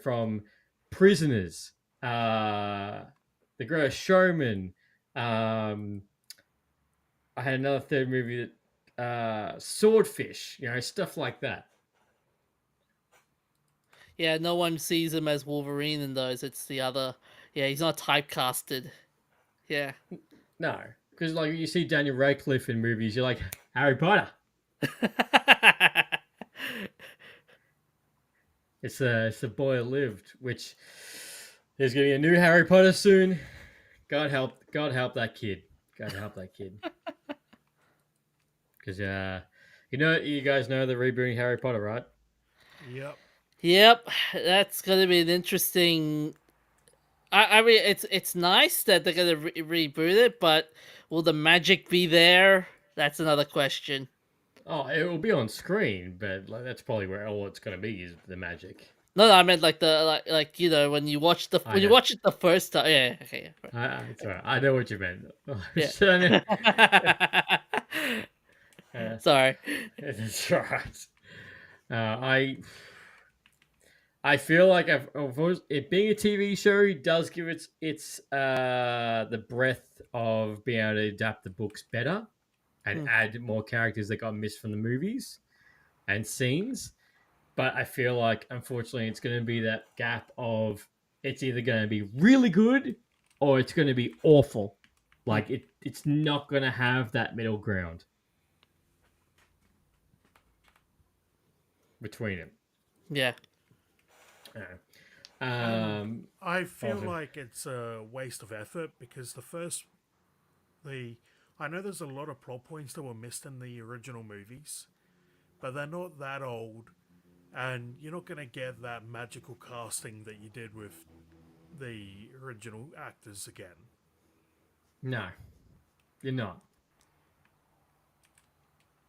from Prisoners, The Greatest Showman, I had another third movie that Swordfish, stuff like that. Yeah, no one sees him as Wolverine in those. It's the other. Yeah, he's not typecasted. Yeah. No, because like you see Daniel Radcliffe in movies, you're like Harry Potter. It's the boy that lived, which there's gonna be a new Harry Potter soon. God help that kid. God help that kid. Because you guys know they're rebooting Harry Potter, right? Yep. Yep, that's gonna be an interesting I mean, it's nice that they're gonna reboot it, but will the magic be there? That's another question. Oh, it will be on screen, but like, that's probably where all it's going to be is the magic. No, I meant like like when you watch I know. it the first time. Yeah, okay. It's all right. I know what you meant. Yeah. Sorry. That's all right. I feel like it being a TV show does give its the breadth of being able to adapt the books better and add more characters that got missed from the movies and scenes. But I feel like, unfortunately, it's going to be that gap of it's either going to be really good or it's going to be awful. Like, it's not going to have that middle ground between them. Yeah. I feel Awesome. like it's a waste of effort because I know there's a lot of plot points that were missed in the original movies, but they're not that old, and you're not going to get that magical casting that you did with the original actors again. No, you're not.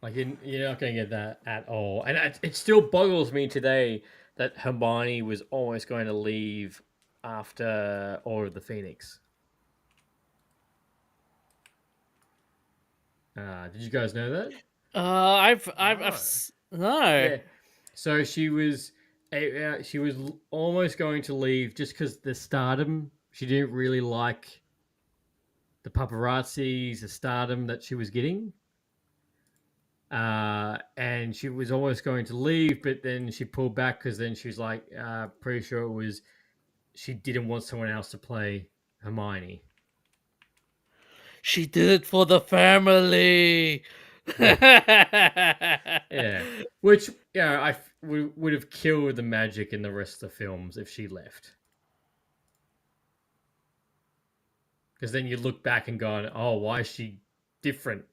Like, you're not going to get that at all. And it still boggles me today that Hermione was almost going to leave after Order of the Phoenix. Did you guys know that? No. Yeah. So she was almost going to leave just because the stardom. She didn't really like the paparazzis, the stardom that she was getting. And she was almost going to leave, but then she pulled back because then she was like, pretty sure it was she didn't want someone else to play Hermione. She did it for the family. Yeah, which I would have killed the magic in the rest of the films if she left. Because then you look back and go, oh, why is she different?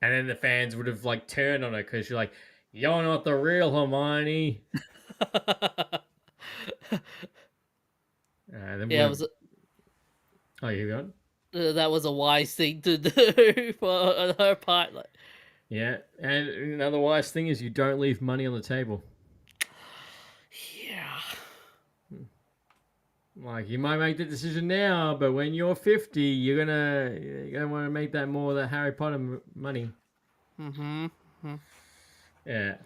And then the fans would have like turned on her because you're like, you're not the real Hermione. Yeah, Oh, you got? That was a wise thing to do for her part. Like, Yeah, and another wise thing is you don't leave money on the table. yeah. Like, you might make the decision now, but when you're 50, you're gonna want to make that more of the Harry Potter money. Mm-hmm. Yeah.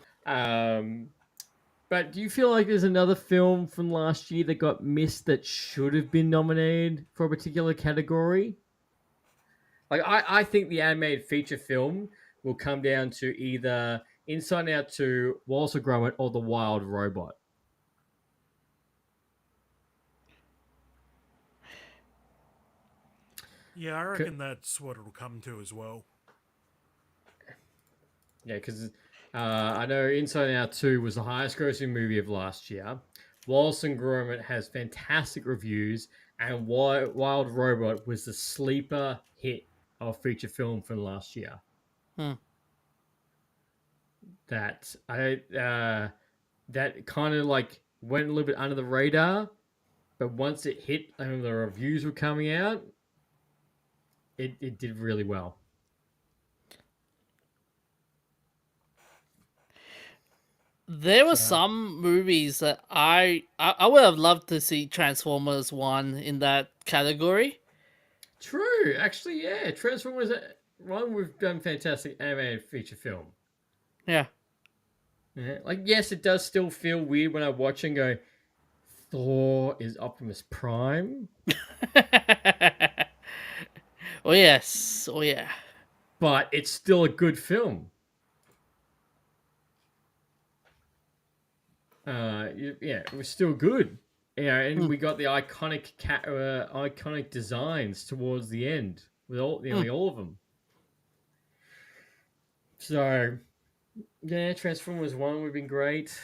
But do you feel like there's another film from last year that got missed that should have been nominated for a particular category? Like, I think the animated feature film will come down to either Inside Out 2, Wallace and Gromit, or The Wild Robot. Yeah, I reckon that's what it'll come to as well. Yeah, because I know Inside Out 2 was the highest grossing movie of last year. Wallace and Gromit has fantastic reviews, and Wild Robot was the sleeper hit of feature film from last year. That that kind of like went a little bit under the radar, but once it hit and the reviews were coming out, it did really well. There were some movies that I would have loved to see Transformers 1 in that category. True, actually, yeah. Transformers 1, we've done fantastic animated feature film. Yeah. Yeah, like, yes, it does still feel weird when I watch and go, Thor is Optimus Prime. Oh yes, oh yeah. But it's still a good film. Yeah, it was still good. Yeah, and we got the iconic iconic designs towards the end with all of them. So, yeah, Transformers 1 would have been great.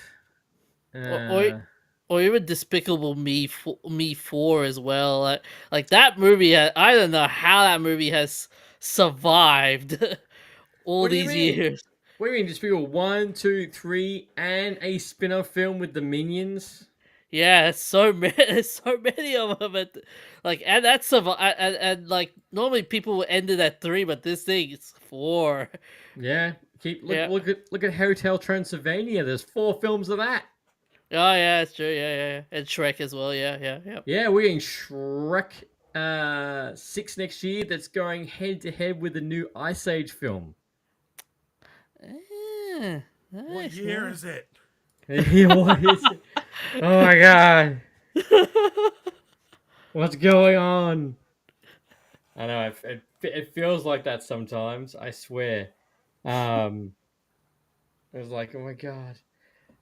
Or even Despicable Me 4 as well. Like that movie, I don't know how that movie has survived all these years. What do you mean, Despicable 1, 2, 3, and a spin-off film with the Minions? Yeah, it's so many. There's so many of them. Like, and that's and like normally people will end it at 3, but this thing is 4. Yeah, keep Yeah. look at Hotel Transylvania. There's 4 films of that. Oh yeah, it's true. Yeah. And Shrek as well. Yeah. Yeah, we're getting Shrek 6 next year. That's going head to head with the new Ice Age film. What Nice. year is it? What is it? Oh my god, what's going on? I know it feels like that sometimes. I swear. It was like, oh my god.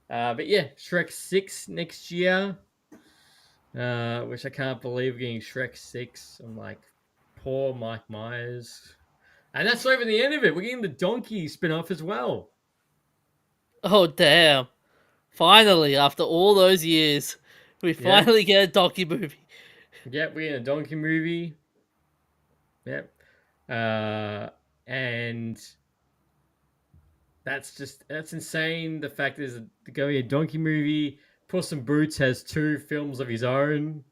But yeah, Shrek 6 next year. Which I can't believe we're getting Shrek 6. I'm like, poor Mike Myers. And that's not even the end of it. We're getting the Donkey spin-off as well. Oh damn! Finally, after all those years, we Yeah. finally get a donkey movie. Yep, we're getting a Donkey movie. Yep. And that's insane. The fact is that going a Donkey movie, Puss in Boots has 2 films of his own.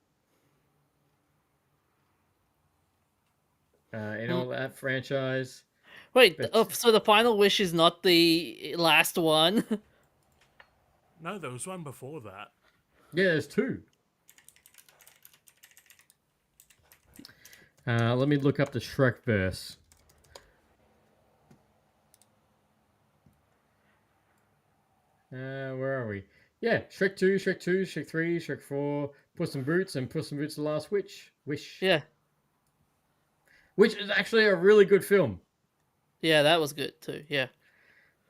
In all that franchise. Wait, But so the final wish is not the last one? No, there was one before that. yeah, there's 2. Let me look up the Shrek verse. Where are we? Yeah, Shrek 2, Shrek 2, Shrek 3, Shrek 4, Puss in Boots, and Puss in Boots: The Last Wish. Yeah, Which is actually a really good film. yeah, that was good too. Yeah.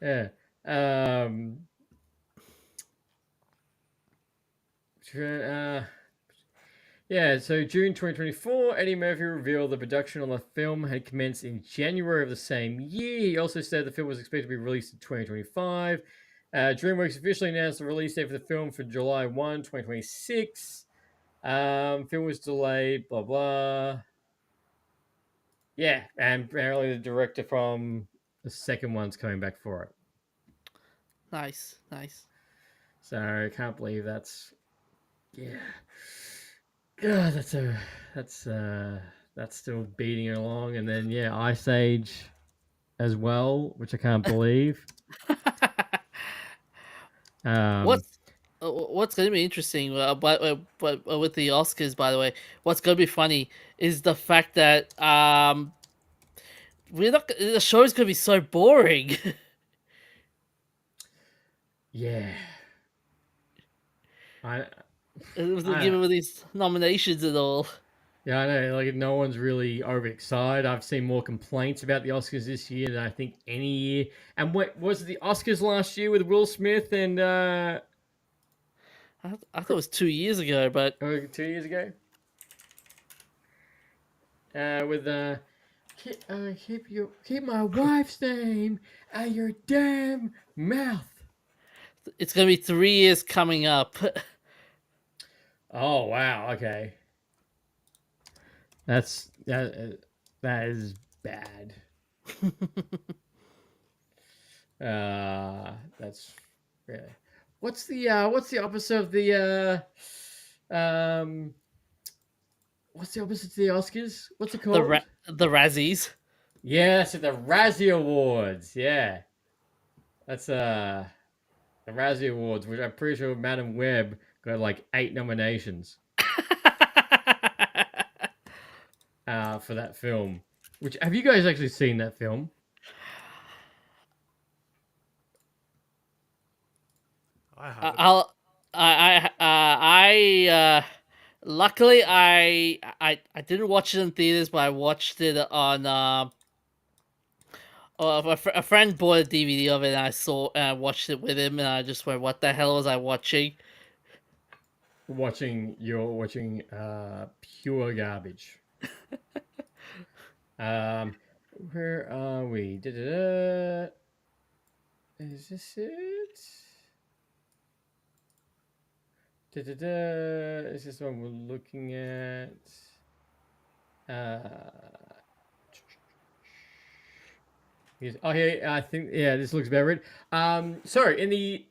Yeah. Um. Yeah, so June 2024, Eddie Murphy revealed the production on the film had commenced in January of the same year. He also said the film was expected to be released in 2025. DreamWorks officially announced the release date for the film for July 1, 2026. Film was delayed, blah, blah. Yeah, and apparently the director from the second one's coming back for it. Nice. So I can't believe that's... Yeah. God, that's still beating along, and then yeah, Ice Age as well, which I can't believe. What's going to be interesting, but with the Oscars, by the way, what's going to be funny is the fact that the show's going to be so boring. Yeah, I Given with these nominations and all. yeah, I know. Like no one's really overexcited. I've seen more complaints about the Oscars this year than I think any year. And what was it, the Oscars last year with Will Smith and I thought it was 2 years ago, but 2 years ago? With keep my wife's name out your damn mouth. it's going to be 3 years coming up. Oh wow, okay. That is bad. That's really. What's the opposite of the what's the opposite to the Oscars? What's it called? The Razzies. Yes, the Razzie Awards. Yeah, that's the Razzie Awards, which I'm pretty sure Madam Web got like 8 nominations for that film. Which have you guys actually seen that film? I haven't. Luckily I didn't watch it in theaters, but I watched it on a friend bought a DVD of it, and I watched it with him, and I just went, "What the hell was I watching?" You're watching pure garbage. Where are we? Da-da-da. Is this it? Da-da-da. Is this what we're looking at? I think this looks about right. So in the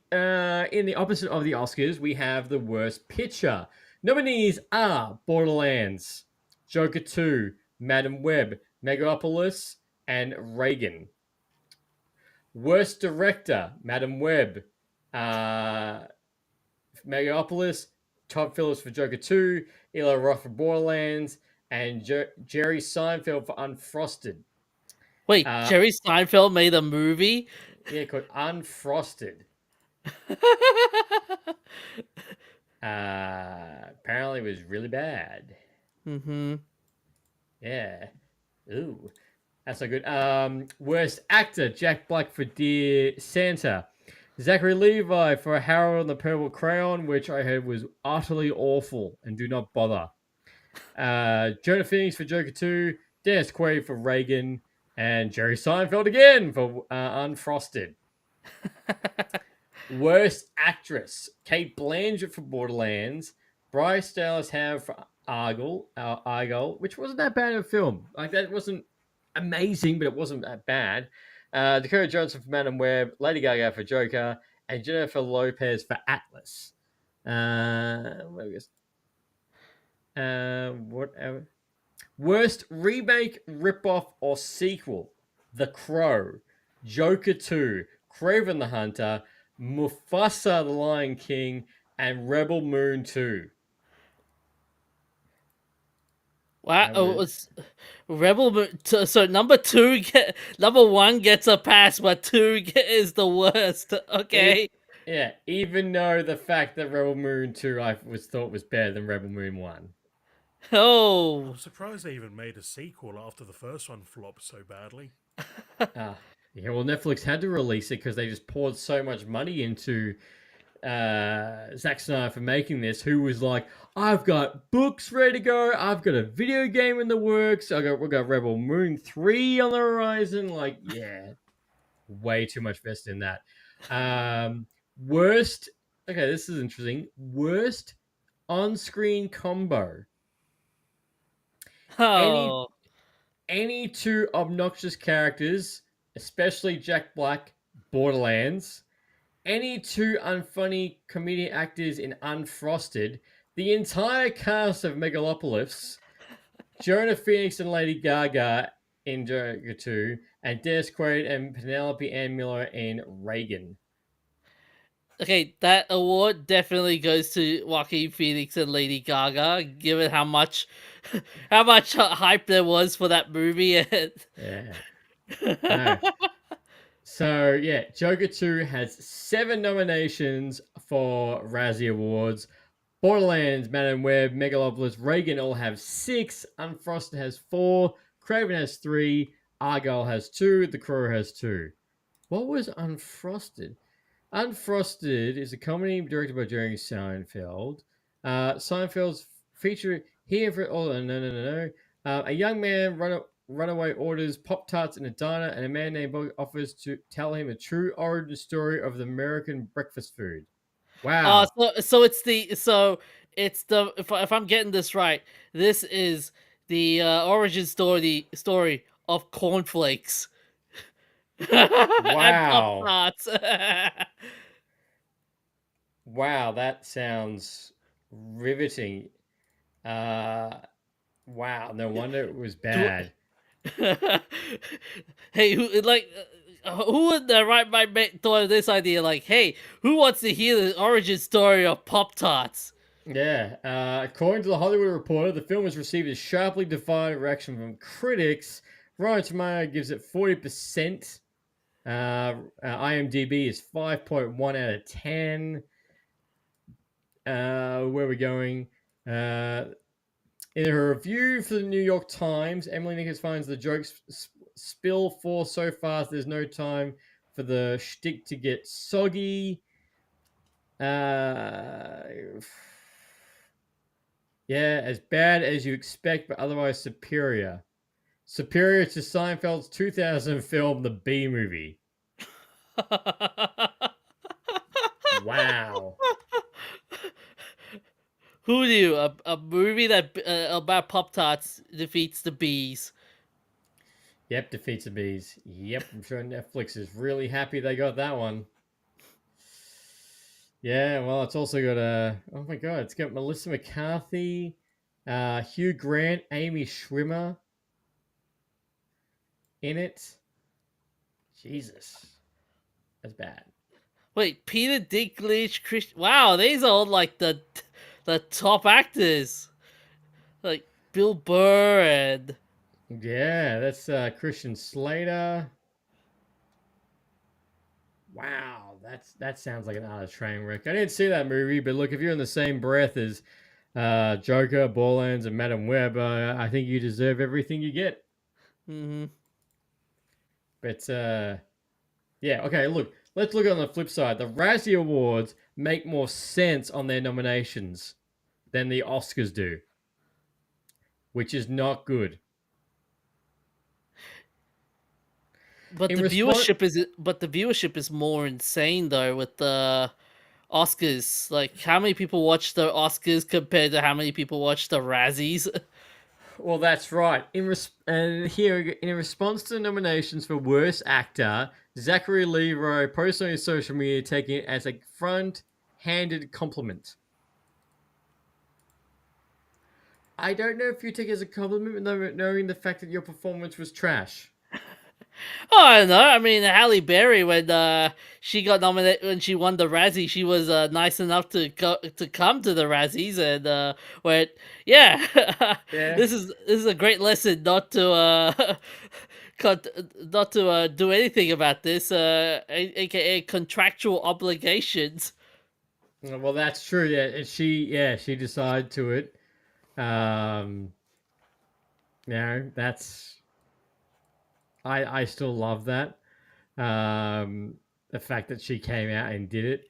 opposite of the Oscars, we have the worst picture. Nominees are Borderlands, Joker 2, Madam Web, Megalopolis, and Reagan. Worst director, Madam Web, Megalopolis, Todd Phillips for Joker 2, Eli Roth for Borderlands, and Jerry Seinfeld for Unfrosted. Wait, Jerry Seinfeld made a movie? Yeah, called Unfrosted. Apparently it was really bad. Mm-hmm. Yeah. Ooh. That's not good. Worst actor, Jack Black for Dear Santa. Zachary Levi for Harold and the Purple Crayon, which I heard was utterly awful and do not bother. Jonah Phoenix for Joker 2, Dennis Quaid for Reagan, and Jerry Seinfeld again for Unfrosted. Worst actress, Kate Blanchett for Borderlands, Bryce Dallas Howard for Argyle, which wasn't that bad of a film. Like, that wasn't amazing, but it wasn't that bad. Dakota Johnson for Madam Web, Lady Gaga for Joker, and Jennifer Lopez for Atlas. Whatever. Worst remake, ripoff, or sequel: The Crow, Joker 2, Kraven the Hunter, Mufasa the Lion King, and Rebel Moon 2. Wow, it's Rebel. So number one gets a pass, but 2 is the worst. Okay. Even though the fact that Rebel Moon 2 thought was better than Rebel Moon 1. Oh. I'm surprised they even made a sequel after the first one flopped so badly. Yeah, well, Netflix had to release it because they just poured so much money into Zack Snyder for making this, who was like, I've got books ready to go, I've got a video game in the works, we've got Rebel Moon 3 on the horizon. Like, yeah, way too much vested in that. Worst, okay, this is interesting. Worst on-screen combo. Oh. Any two obnoxious characters, especially Jack Black, Borderlands. Any two unfunny comedian actors in Unfrosted. The entire cast of Megalopolis. Jonah Phoenix and Lady Gaga in Joker 2. And Dennis Quaid and Penelope Ann Miller in Reagan. Okay, that award definitely goes to Joaquin Phoenix and Lady Gaga, given how much hype there was for that movie. Yeah. No. So, yeah, Joker 2 has 7 nominations for Razzie Awards. Borderlands, Madam Web, Megalopolis, Reagan all have 6. Unfrosted has 4. Kraven has 3. Argyle has 2. The Crow has 2. What was Unfrosted? Unfrosted is a comedy directed by Jerry Seinfeld. Seinfeld's feature here for... Oh, no. A young man runaway orders Pop-Tarts in a diner, and a man named Bob offers to tell him a true origin story of the American breakfast food. Wow. So it's the if I'm getting this right, this is the origin story of cornflakes. Wow. And Pop-Tarts. Wow, that sounds riveting. Wow, no wonder it was bad. Hey, who in their right mind thought of this idea? Like, hey, who wants to hear the origin story of Pop-Tarts? Yeah, according to the Hollywood Reporter, the film has received a sharply divided reaction from critics. Rotten Tomato gives it 40%. IMDb is 5.1 out of 10. Where are we going? In her review for the New York Times, Emily Nichols finds the jokes spill forth so fast there's no time for the shtick to get soggy. Yeah, as bad as you expect, but otherwise superior. Superior to Seinfeld's 2000 film, The Bee Movie. Wow. Who knew a movie that about Pop-Tarts defeats the bees? Yep, Defeats the Bees. Yep, I'm sure Netflix is really happy they got that one. Yeah, well, it's also got oh my god, it's got Melissa McCarthy, Hugh Grant, Amy Schwimmer in it. Jesus, that's bad. Wait, Peter Dinklage, Chris. Wow, these are all like the top actors, like Bill Burr and Yeah, that's Christian Slater. Wow, that sounds like an utter train wreck. I didn't see that movie, but look, if you're in the same breath as Joker, Borlands, and Madam Web, I think you deserve everything you get. Mm-hmm. But yeah, okay. Look, let's look on the flip side. The Razzie Awards make more sense on their nominations than the Oscars do, which is not good. But In the respon- viewership is more insane though with the Oscars. Like, how many people watch the Oscars compared to how many people watch the Razzies? Well, that's right. And here in response to the nominations for Worst Actor, Zachary Levi posted on his social media taking it as a front-handed compliment. I don't know if you take it as a compliment, knowing the fact that your performance was trash. Oh, I don't know. I mean, Halle Berry, when she got nominated, when she won the Razzie, she was nice enough to come to the Razzies and went, yeah, Yeah. this is a great lesson not to not to do anything about this, aka contractual obligations. Well, that's true. Yeah, and she decided to it. That's I still love that. The fact that she came out and did it.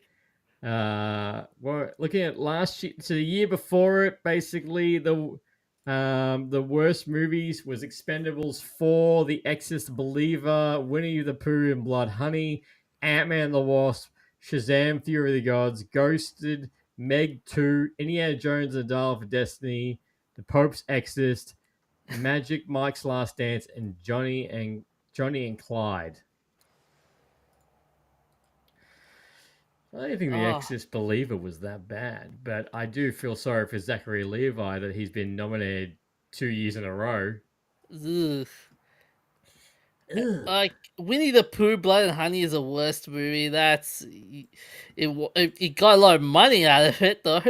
Well, looking at last year, so the year before it, basically the worst movies was Expendables 4, The Exorcist Believer, Winnie the Pooh and Blood Honey, Ant-Man and the Wasp, Shazam! Fury of the Gods, Ghosted, Meg 2, Indiana Jones and the Dial of Destiny, The Pope's Exorcist, Magic Mike's Last Dance, and Johnny and Clyde. I don't think The Exorcist Believer was that bad, but I do feel sorry for Zachary Levi that he's been nominated 2 years in a row. Ugh. Like Winnie the Pooh, Blood and Honey is the worst movie. It got a lot of money out of it though.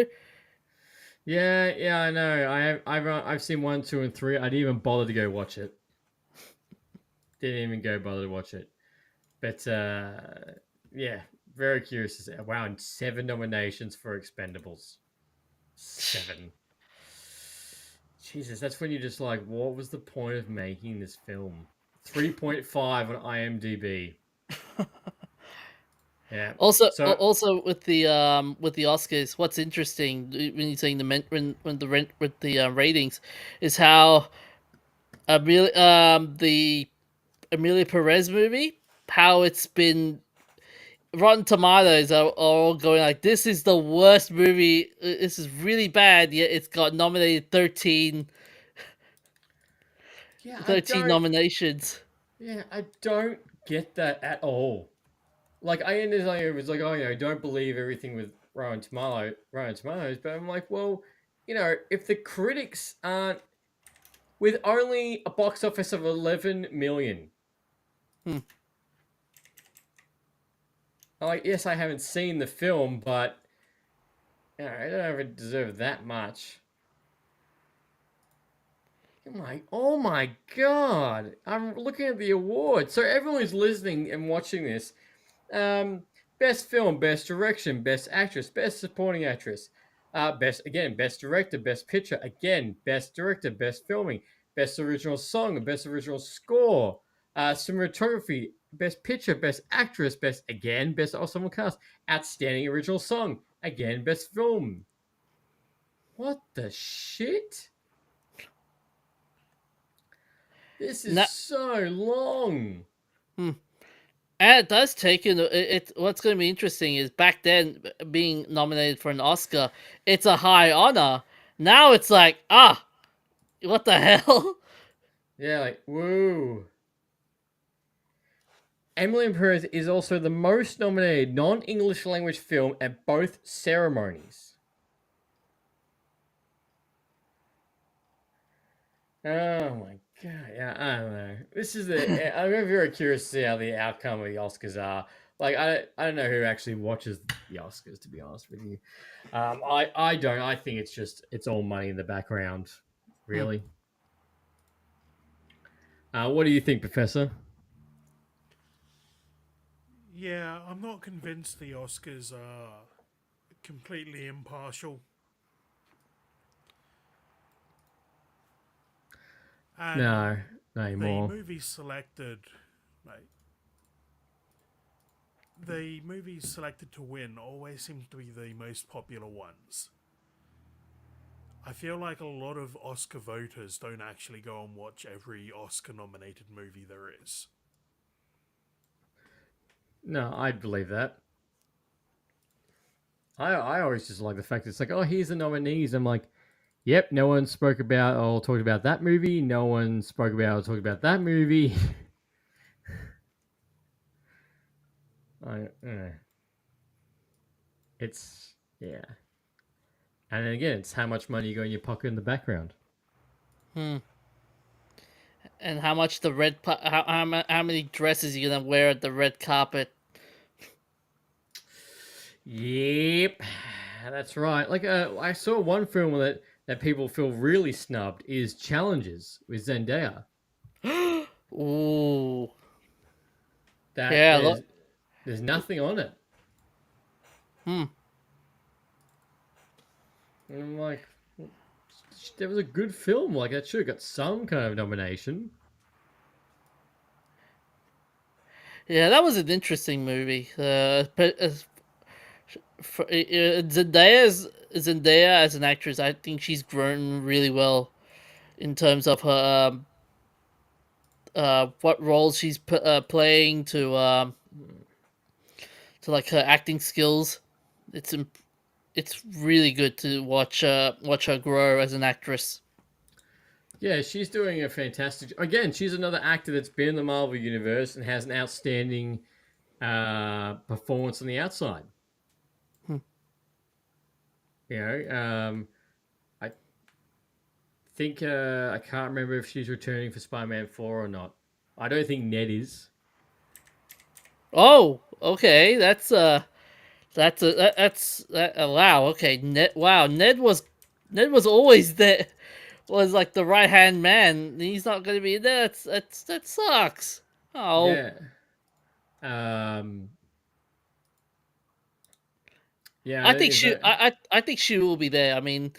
Yeah, I know. I've seen 1, 2, and 3. I didn't even bother to go watch it. Didn't even go bother to watch it. But yeah, very curious to say. Wow, and 7 nominations for Expendables. 7. Jesus, that's when you're just like, what was the point of making this film? 3.5 on IMDb. Yeah. Also with the Oscars, what's interesting when you're saying the ratings is how the Amelia Perez movie, how it's been Rotten Tomatoes are all going like, this is the worst movie. This is really bad. Yet it's got nominated 13 nominations. Yeah, I don't get that at all. Like, I understand it was like, oh, don't believe everything with Rotten Tomatoes, but I'm like, well, if the critics aren't, with only a box office of 11 million. Like, yes, I haven't seen the film, but I don't know if it deserved that much. I'm like, oh my god! I'm looking at the awards. So everyone who's listening and watching this, best film, best direction, best actress, best supporting actress, best director, best picture, again, best director, best filming, best original song, best original score, cinematography, best picture, best actress, best ensemble cast, outstanding original song, again, best film. What the shit? This is so long. And it does take what's going to be interesting is back then being nominated for an Oscar, it's a high honor. Now it's like, what the hell? Yeah, like, woo. Emily in Paris is also the most nominated non-English language film at both ceremonies. Oh my god! Yeah, I don't know. This is the. I'm very curious to see how the outcome of the Oscars are. Like, I don't know who actually watches the Oscars. To be honest with you, I don't. I think it's all money in the background. Really. What do you think, Professor? Yeah, I'm not convinced the Oscars are completely impartial. And No, not the anymore. movies selected, like, the movies selected to win always seem to be the most popular ones. I feel like a lot of Oscar voters don't actually go and watch every Oscar-nominated movie there is. No, I believe that. I always just like the fact that it's like, oh, here's the nominees. I'm like, yep, no one spoke about or talked about that movie. No one spoke about or talked about that movie. It's yeah, and then again, it's how much money you got in your pocket in the background. And how much the how many dresses you gonna wear at the red carpet? Yep, that's right. Like, I saw one film that people feel really snubbed is Challenges with Zendaya. Ooh, That yeah. Look, there's nothing on it. And I'm like, there was a good film. Like, that should have got some kind of nomination. yeah, that was an interesting movie. Zendaya as an actress, I think she's grown really well in terms of her what roles she's playing to like her acting skills. It's really good to watch her grow as an actress. Yeah, she's doing a fantastic. Again, she's another actor that's been in the Marvel universe and has an outstanding performance on the outside. You know, I think I can't remember if she's returning for Spider-Man 4 or not. I don't think Ned is. Oh, okay, wow. Okay, Ned was always there. Was like the right hand man. He's not going to be there. That sucks. Oh, Yeah. Yeah. I think I think she will be there. I mean,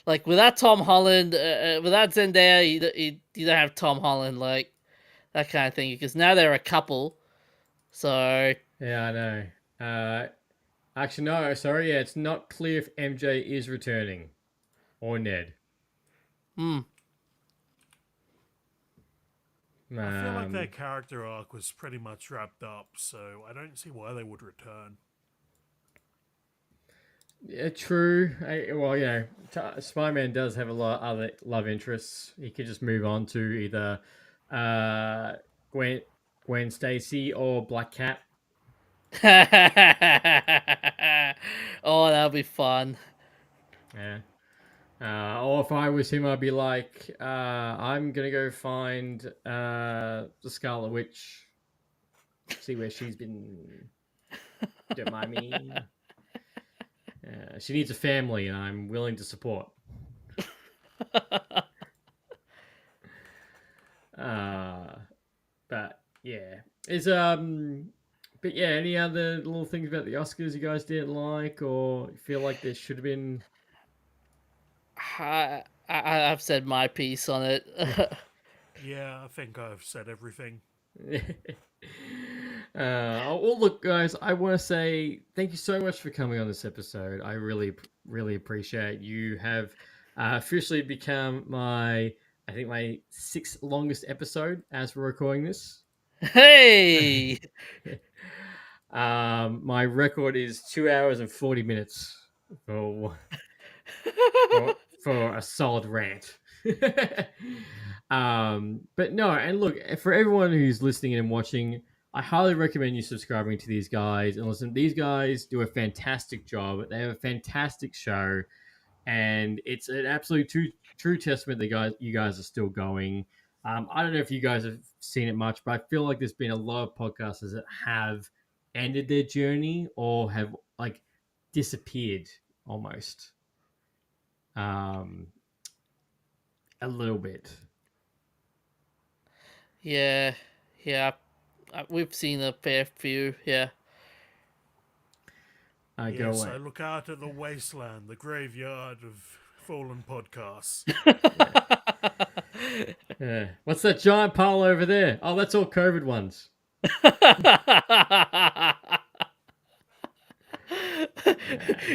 like without Tom Holland, without Zendaya, you don't have Tom Holland, like that kind of thing. Because now they're a couple, so Yeah, I know. Actually, no. Sorry. Yeah, it's not clear if MJ is returning or Ned. I feel like their character arc was pretty much wrapped up, so I don't see why they would return. Yeah, true. Well, you know, Spider-Man does have a lot of other love interests. He could just move on to either uh, Gwen Stacy or Black Cat. oh, that'll be fun. Yeah. Or if I was him, I'd be like, I'm gonna go find the Scarlet Witch, see where she's been. Don't mind me. She needs a family, and I'm willing to support. But yeah, but yeah, any other little things about the Oscars you guys didn't like, or feel like there should have been? I've said my piece on it. Yeah, I think I've said everything. Well, look, guys, I want to say thank you so much for coming on this episode. I really, really appreciate you have officially become my 6th longest episode as we're recording this. Hey, My record is 2 hours and 40 minutes for for a solid rant. But no, and look, for everyone who's listening and watching, I highly recommend you subscribing to these guys and listen. These guys do a fantastic job. They have a fantastic show, and it's an absolute true testament that you guys are still going. I don't know if you guys have seen it much, but I feel like there's been a lot of podcasters that have ended their journey or have like disappeared almost. A little bit. Yeah. We've seen a fair few. Yeah. Go Yes, away. I look out at the wasteland, the graveyard of fallen podcasts. What's that giant pile over there? Oh, that's all COVID ones.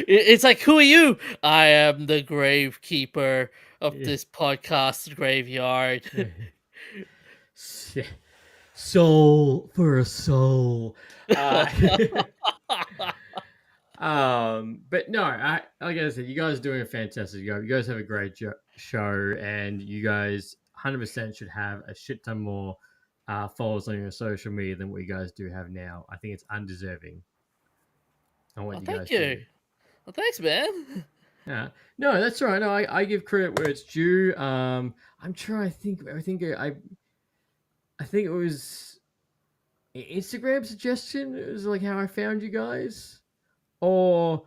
It's like, who are you? I am the gravekeeper of this podcast graveyard. Soul for a soul. But no, like I said, you guys are doing a fantastic job. You guys have a great show, and you guys 100% should have a shit ton more followers on your social media than what you guys do have now. I think it's undeserving. On what Thank you. do. Well, thanks, man. Yeah, no, that's right. No, I give credit where it's due. I'm trying to think. I think it was an Instagram suggestion. It was like how I found you guys, or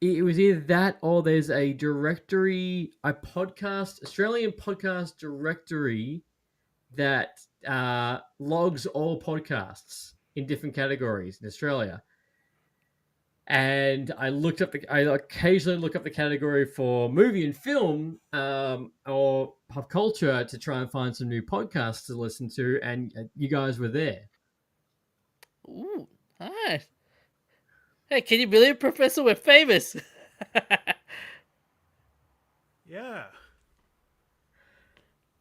it was either that or there's a directory, Australian podcast directory that logs all podcasts in different categories in Australia. And I occasionally look up the category for movie and film or pop culture to try and find some new podcasts to listen to, and you guys were there. Ooh, nice. Hey, can you believe, Professor, we're famous? Yeah.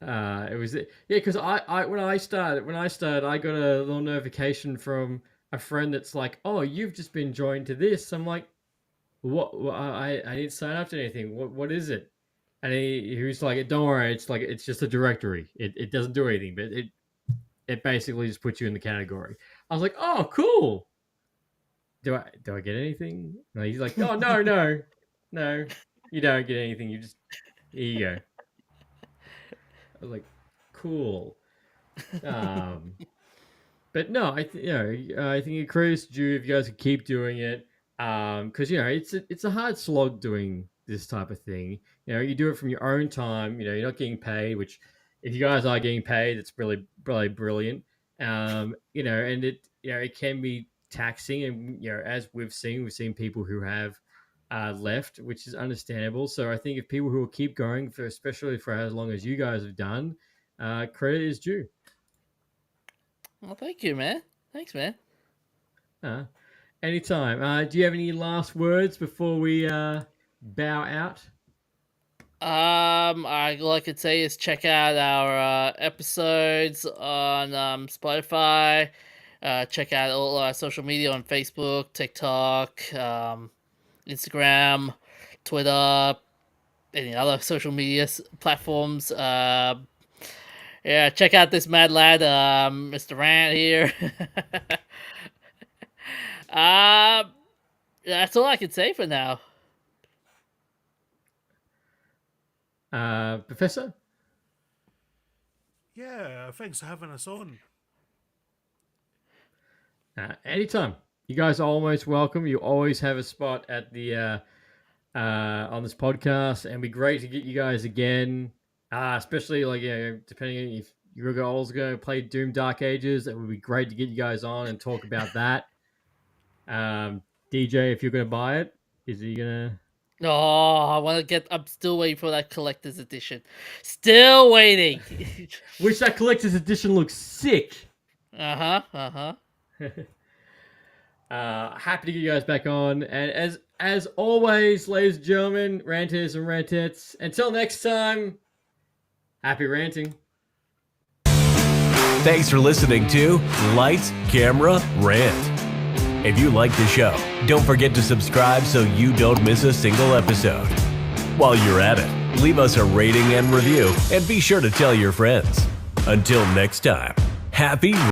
It was because when I started, I got a little notification from a friend that's like, "Oh, you've just been joined to this." I'm like, "What? I didn't sign up to anything. What is it?" And he was like, "Don't worry, it's just a directory. It doesn't do anything, but it basically just puts you in the category." I was like, "Oh, cool. Do I get anything?" And he's like, "Oh, no, you don't get anything. Here you go." I was like, "Cool." But no, I think it credits due if you guys can keep doing it, because it's a hard slog doing this type of thing. You do it from your own time. You're not getting paid, which if you guys are getting paid, it's really brilliant. And it can be taxing, and as we've seen people who have left, which is understandable. So I think if people who will keep going especially for as long as you guys have done, credit is due. Well, thank you, man. Thanks, man. Anytime. Do you have any last words before we bow out? All I could say is check out our episodes on Spotify. Check out all our social media on Facebook, TikTok, Instagram, Twitter, any other social media platforms. Yeah, check out this mad lad, Mr. Rant here. That's all I can say for now. Professor? Yeah, thanks for having us on. Anytime. You guys are almost welcome. You always have a spot at the on this podcast, and it'd be great to get you guys again. Especially depending if your goals are going to play Doom Dark Ages, it would be great to get you guys on and talk about that. DJ, if you're going to buy it, is he going to? Oh, I'm still waiting for that collector's edition. Still waiting. Which that collector's edition looks sick. Uh-huh. Happy to get you guys back on. And as always, ladies and gentlemen, ranters and rantettes, until next time, happy ranting. Thanks for listening to Lights, Camera, Rant. If you like the show, don't forget to subscribe so you don't miss a single episode. While you're at it, leave us a rating and review, and be sure to tell your friends. Until next time, happy